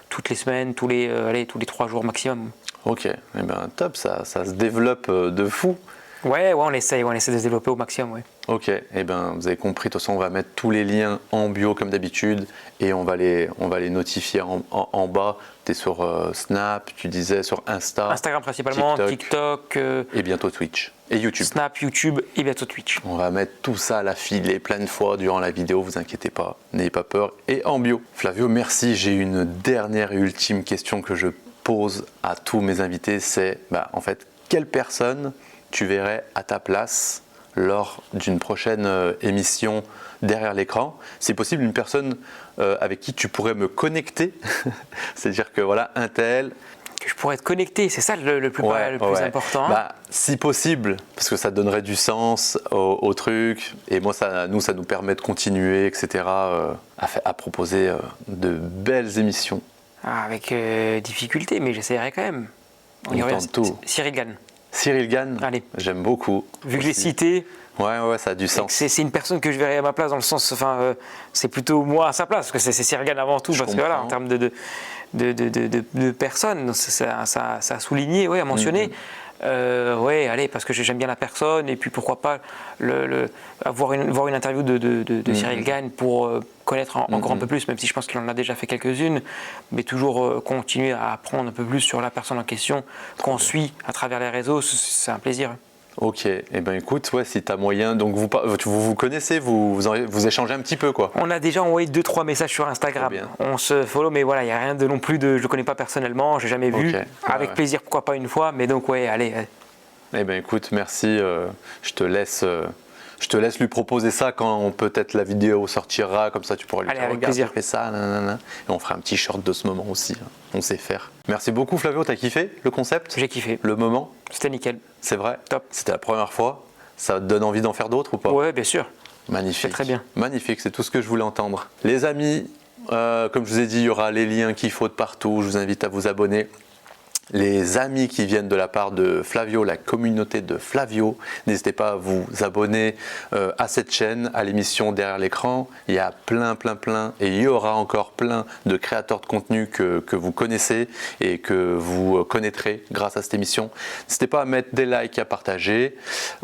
toutes les semaines, tous les 3 jours maximum. Ok, eh ben, top, ça se développe de fou. Ouais, on essaie de se développer au maximum. Ouais. Ok, eh ben, vous avez compris, de toute façon on va mettre tous les liens en bio comme d'habitude et on va les notifier en bas. Tu es sur Snap, tu disais sur Instagram principalement, TikTok et bientôt Twitch et YouTube. Snap, YouTube et bientôt Twitch. On va mettre tout ça à la filée plein de fois durant la vidéo, vous inquiétez pas, n'ayez pas peur, et en bio. Flavio, merci. J'ai une dernière et ultime question que je pose à tous mes invités, c'est en fait, quelle personne tu verrais à ta place lors d'une prochaine émission derrière l'écran? Si possible, une personne avec qui tu pourrais me connecter, c'est-à-dire que voilà, un tel... Que je pourrais être connecté, c'est ça le plus important. Si possible, parce que ça donnerait du sens au truc, et moi ça nous permet de continuer, etc., à proposer de belles émissions. Avec difficulté, mais j'essaierai quand même. On tente tout. Cyril Gain. Cyril Gann, Allez. j'aime beaucoup. Vu que j'ai aussi. cité, Ouais, ça a du sens. c'est une personne que je verrais à ma place dans le sens, c'est plutôt moi à sa place, parce que c'est Cyril Gann avant tout, parce que voilà, en termes de personnes, donc ça a souligné, ouais, à mentionner. Ouais, allez, parce que j'aime bien la personne, et puis pourquoi pas voir une interview de Cyril Gann pour connaître encore un peu plus, même si je pense qu'il en a déjà fait quelques-unes, mais toujours continuer à apprendre un peu plus sur la personne en question qu'on suit à travers les réseaux, c'est un plaisir. Ok, et ben écoute, ouais, si tu as moyen, donc vous connaissez, vous échangez un petit peu quoi. On a déjà envoyé 2-3 messages sur Instagram, on se follow, mais voilà, il n'y a rien de non plus je ne connais pas personnellement, je n'ai jamais vu, avec plaisir, pourquoi pas une fois, mais donc ouais, allez. Eh ben écoute, merci, je te laisse lui proposer ça quand peut-être la vidéo sortira, comme ça tu pourras lui dire, regarde, j'ai fait ça, nanana. Et on fera un petit short de ce moment aussi, hein. On sait faire. Merci beaucoup Flavio, t'as kiffé le concept? J'ai kiffé. Le moment? C'était nickel. C'est vrai? Top. C'était la première fois? Ça te donne envie d'en faire d'autres ou pas? Ouais, bien sûr. Magnifique. C'est très bien. Magnifique, c'est tout ce que je voulais entendre. Les amis, comme je vous ai dit, il y aura les liens qu'il faut de partout, je vous invite à vous abonner. Les amis qui viennent de la part de Flavio, la communauté de Flavio, n'hésitez pas à vous abonner à cette chaîne, à l'émission Derrière l'écran. Il y a plein, et il y aura encore plein de créateurs de contenu que vous connaissez et que vous connaîtrez grâce à cette émission. N'hésitez pas à mettre des likes, à partager,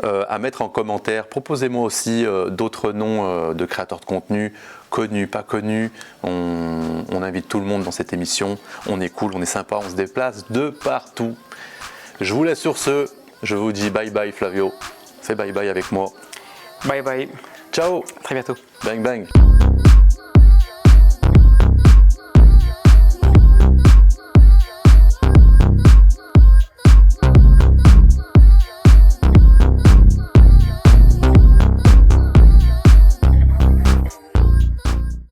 à mettre en commentaire. Proposez-moi aussi d'autres noms de créateurs de contenu, connus, pas connus. On invite tout le monde dans cette émission. On est cool, on est sympa, on se déplace de partout. Je vous laisse sur ce. Je vous dis bye bye Flavio. Fais bye bye avec moi. Bye bye. Ciao. À très bientôt. Bang bang.